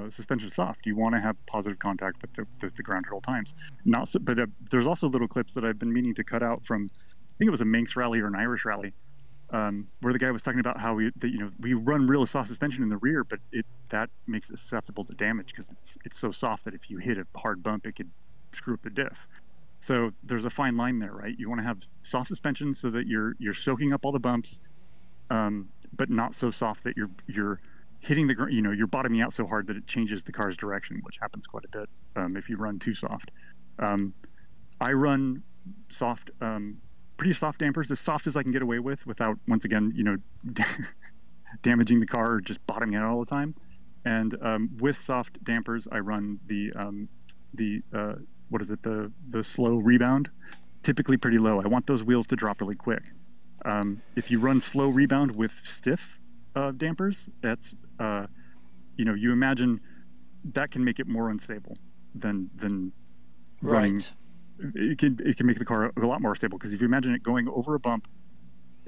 suspension soft. You want to have positive contact with the ground at all times. Not so, but there's also little clips that I've been meaning to cut out from. I think it was a Manx rally or an Irish rally, where the guy was talking about how we run real soft suspension in the rear, but that makes it susceptible to damage because it's so soft that if you hit a hard bump, it could screw up the diff. So there's a fine line there, right? You want to have soft suspension so that you're soaking up all the bumps, but not so soft that you're hitting the you're bottoming out so hard that it changes the car's direction, which happens quite a bit if you run too soft. I run soft, pretty soft dampers, as soft as I can get away with without, once again, damaging the car or just bottoming out all the time. And with soft dampers, I run the what is it, the slow rebound, typically pretty low. I want those wheels to drop really quick. If you run slow rebound with stiff dampers, that's you imagine that can make it more unstable than running. Right. It can make the car a lot more stable, because if you imagine it going over a bump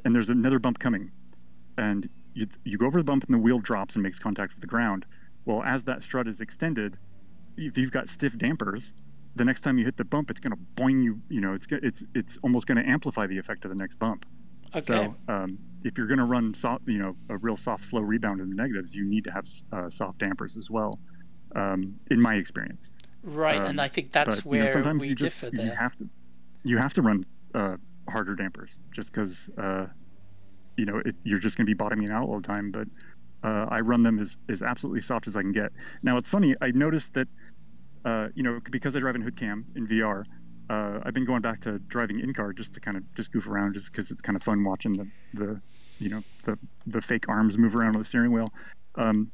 and there's another bump coming, and you go over the bump and the wheel drops and makes contact with the ground. Well, as that strut is extended, if you've got stiff dampers, the next time you hit the bump, it's going to boing you. It's almost going to amplify the effect of the next bump. Okay. So if you're going to run a real soft, slow rebound in the negatives, you need to have soft dampers as well. In my experience. Right, and I think that's where sometimes we differ there. You have to run harder dampers, just because you're just going to be bottoming out all the time. But I run them as absolutely soft as I can get. Now, it's funny. I noticed that because I drive in hood cam in VR, I've been going back to driving in car just to kind of just goof around, just because it's kind of fun watching the fake arms move around on the steering wheel.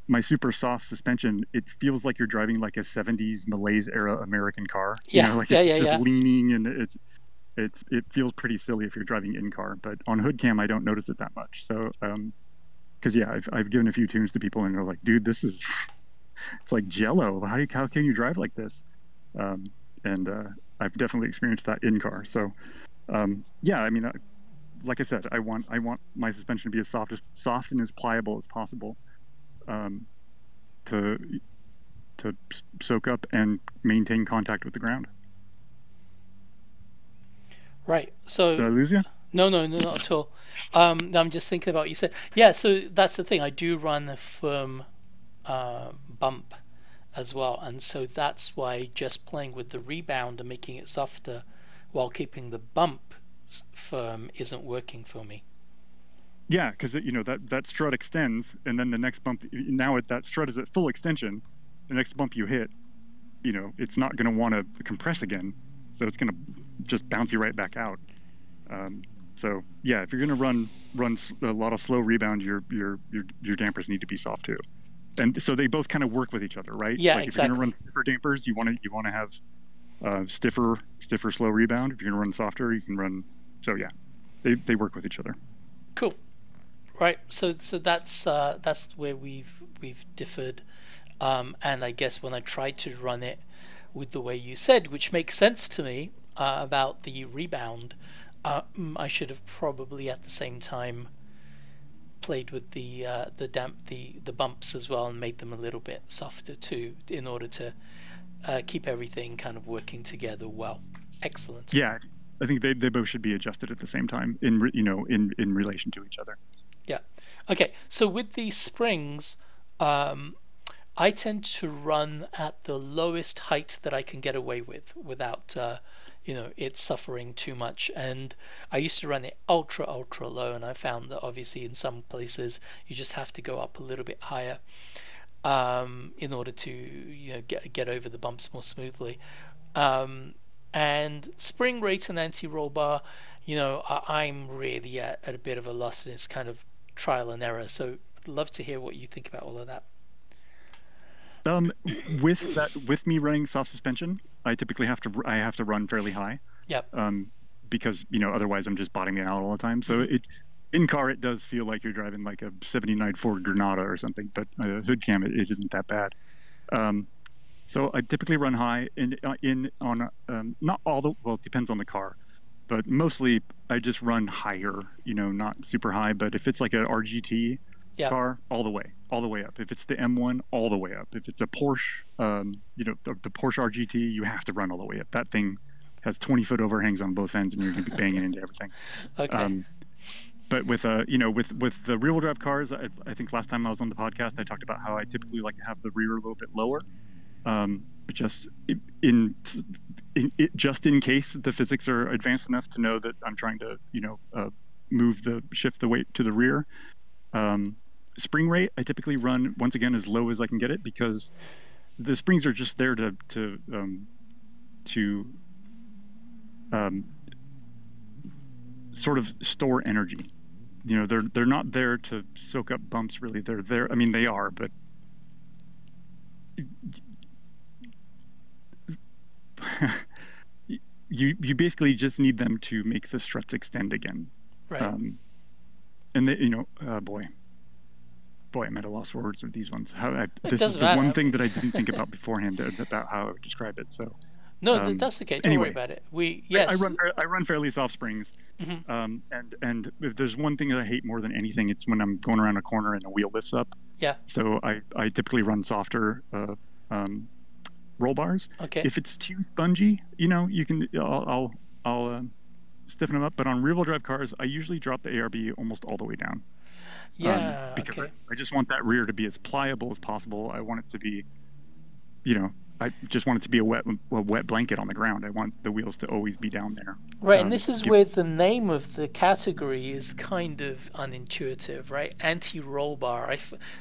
My super soft suspension, it feels like you're driving like a 70s Malaise era American car. It's just leaning, and it feels pretty silly if you're driving in car. But on hood cam, I don't notice it that much. So because I've given a few tunes to people and they're like, dude, this is it's like jello. How can you drive like this? And I've definitely experienced that in car. So like I said, I want my suspension to be as soft and as pliable as possible, to soak up and maintain contact with the ground. Right. So did I lose you? No, not at all. I'm just thinking about what you said. Yeah, so that's the thing. I do run a firm bump as well, and so that's why just playing with the rebound and making it softer while keeping the bump firm isn't working for me. Yeah, because that strut extends, and then the next bump, now that strut is at full extension, the next bump you hit, it's not going to want to compress again, so it's going to just bounce you right back out. So yeah, if you're going to run a lot of slow rebound, your dampers need to be soft too, and so they both kind of work with each other, right? Yeah, like exactly. If you're going to run stiffer dampers, you want to have stiffer slow rebound. If you're going to run softer, you can run. So yeah, they work with each other. Cool. Right. So that's where we've differed, and I guess when I tried to run it with the way you said, which makes sense to me about the rebound, I should have probably at the same time played with the bumps as well and made them a little bit softer too, in order to keep everything kind of working together well. Excellent. Yeah, I think they both should be adjusted at the same time in relation to each other. Yeah. Okay. So with the springs, I tend to run at the lowest height that I can get away with without it suffering too much. And I used to run it ultra low, and I found that obviously in some places you just have to go up a little bit higher in order to get over the bumps more smoothly. And spring rate and anti-roll bar, I'm really at a bit of a loss, and it's kind of trial and error. So I'd love to hear what you think about all of that. With me running soft suspension, I typically have to run fairly high. Yep. Because otherwise I'm just bottoming out all the time. So in car it does feel like you're driving like a '79 Ford Granada or something, but hood cam it isn't that bad. So I typically run high not all the, well, it depends on the car, but mostly I just run higher, not super high. But if it's like a RGT car, all the way up. If it's the M1, all the way up. If it's a Porsche, the Porsche RGT, you have to run all the way up. That thing has 20-foot overhangs on both ends, and you're going to be banging into everything. Okay. But with with the rear-wheel drive cars, I think last time I was on the podcast, I talked about how I typically like to have the rear a little bit lower, just in case the physics are advanced enough to know that I'm trying to shift the weight to the rear. Spring rate, I typically run once again as low as I can get it, because the springs are just there to sort of store energy. They're not there to soak up bumps really. They're there. I mean, they are, but you basically just need them to make the struts extend again. Right. And they, boy, I'm at a loss for words with these ones. This is doesn't the matter. one thing that I didn't think about beforehand about how I would describe it. So no, that's okay. Don't worry about it. I run fairly soft springs, and if there's one thing that I hate more than anything, it's when I'm going around a corner and the wheel lifts up. Yeah. So I typically run softer roll bars. Okay. If it's too spongy, you can I'll stiffen them up. But on rear-wheel drive cars, I usually drop the ARB almost all the way down. Yeah. Because okay. I just want that rear to be as pliable as possible. I want it to be, I just want it to be a wet blanket on the ground. I want the wheels to always be down there. Right, and this is where the name of the category is kind of unintuitive, right? Anti-roll bar.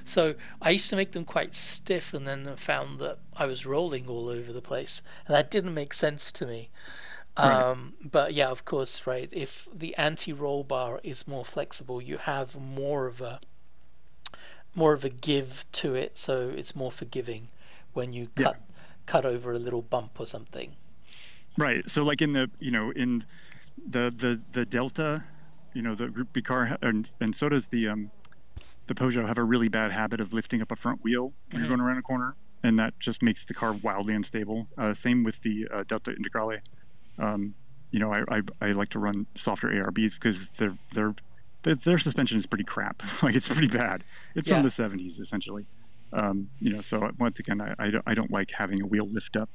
So I used to make them quite stiff, and then found that I was rolling all over the place, and that didn't make sense to me. Right. But yeah, of course, right. If the anti-roll bar is more flexible, you have more of a give to it, so it's more forgiving when you cut over a little bump or something. Right. So like in the in the Delta, the Group B car, and so does the Peugeot, have a really bad habit of lifting up a front wheel when you're going around a corner, and that just makes the car wildly unstable. Same with the Delta Integrale. I like to run softer ARBs because their suspension is pretty crap. Like, it's pretty bad. It's from the 70s essentially. So once again, I don't like having a wheel lift up.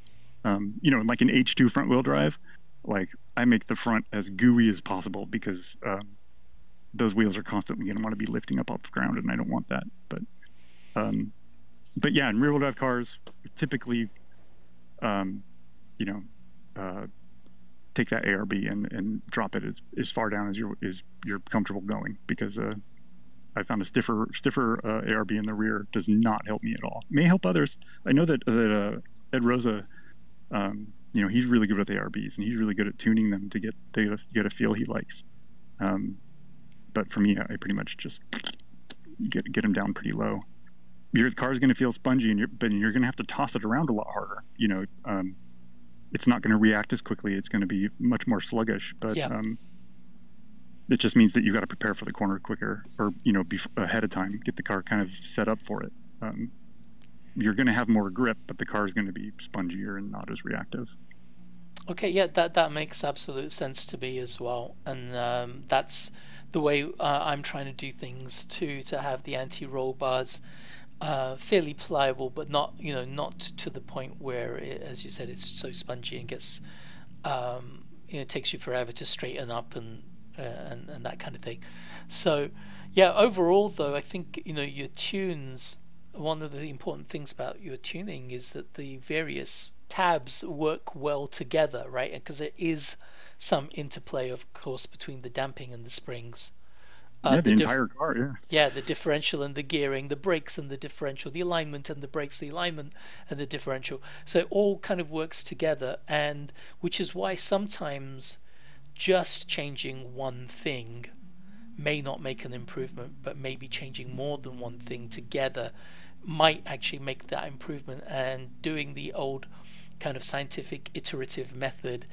Like an H2 front wheel drive, like I make the front as gooey as possible because those wheels are constantly going to want to be lifting up off the ground, and I don't want that. But yeah, in rear wheel drive cars, typically, take that ARB and drop it as far down as you're comfortable going, because I found a stiffer ARB in the rear does not help me at all. It may help others. I know that Ed Rosa, he's really good with ARBs, and he's really good at tuning them to get a feel he likes. But for me, I pretty much just get him down pretty low. Your car's going to feel spongy, but you're going to have to toss it around a lot harder. It's not going to react as quickly. It's going to be much more sluggish. But it just means that you got to prepare for the corner quicker, or be ahead of time, get the car kind of set up for it. You're going to have more grip, but the car is going to be spongier and not as reactive. Okay, yeah, that makes absolute sense to me as well, and that's the way I'm trying to do things too, to have the anti-roll bars fairly pliable, but not to the point where as you said, it's so spongy and gets it takes you forever to straighten up and that kind of thing. So yeah, overall though, I think your tunes. One of the important things about your tuning is that the various tabs work well together, right? Because there is some interplay, of course, between the damping and the springs. The entire car, yeah. Yeah, the differential and the gearing, the brakes and the differential, the alignment and the brakes, the alignment and the differential. So it all kind of works together, and which is why sometimes just changing one thing may not make an improvement, but maybe changing more than one thing together might actually make that improvement. And doing the old kind of scientific iterative method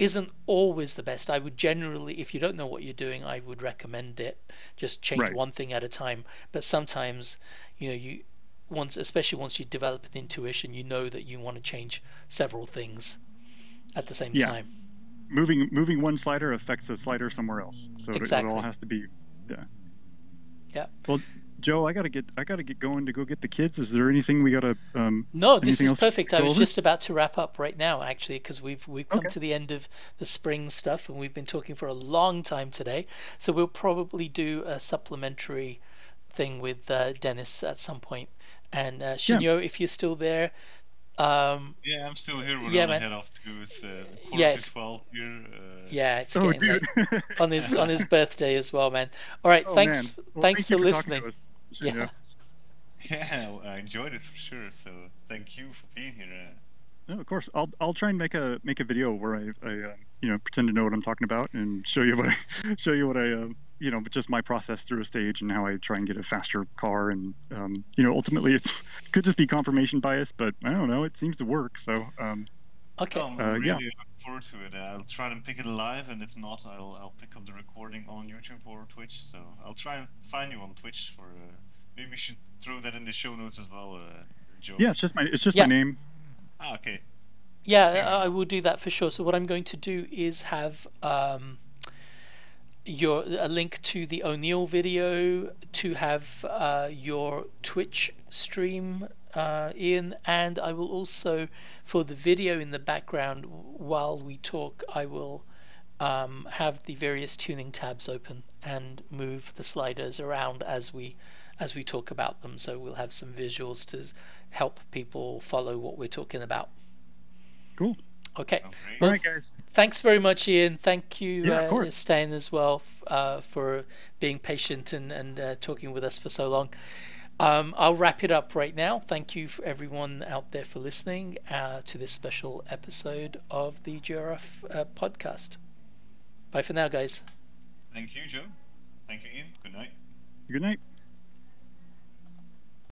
isn't always the best. I would generally, if you don't know what you're doing, I would recommend it. Just change one thing at a time. But sometimes, especially once you develop an intuition, that you want to change several things at the same time. Moving one slider affects a slider somewhere else. So exactly. It all has to be. Yeah. Well, Joe, I gotta get going to go get the kids. Is there anything we gotta? No, this is perfect. I was just about to wrap up right now, actually, because we've come to the end of the spring stuff, and we've been talking for a long time today. So we'll probably do a supplementary thing with Dennis at some point. And Shinyo, if you're still there. I'm still here. We're gonna head off to it's 11:45 here. It's getting late on his birthday as well, man. All right, thanks for listening. Yeah, I enjoyed it for sure. So thank you for being here. No, of course. I'll try and make a video where I pretend to know what I'm talking about and show you what I just my process through a stage and how I try and get a faster car. And, ultimately it could just be confirmation bias, but I don't know, it seems to work. So, Okay. I'm really looking forward to it. I'll try and pick it live, and if not, I'll pick up the recording on YouTube or Twitch. So I'll try and find you on Twitch for. Maybe we should throw that in the show notes as well, Joe. Yeah, it's just my name. Ah, okay. Yeah, I will do that for sure. So what I'm going to do is have a link to the O'Neill video, to have your Twitch stream, Ian, and I will also, for the video in the background while we talk, I will have the various tuning tabs open and move the sliders around as we talk about them. So we'll have some visuals to help people follow what we're talking about. Cool. Okay. All right, guys. Thanks very much, Ian. Thank you, of course. Stan, as well, for being patient and talking with us for so long. I'll wrap it up right now. Thank you for everyone out there for listening to this special episode of the GRF podcast. Bye for now, guys. Thank you, Joe. Thank you, Ian. Good night. Good night.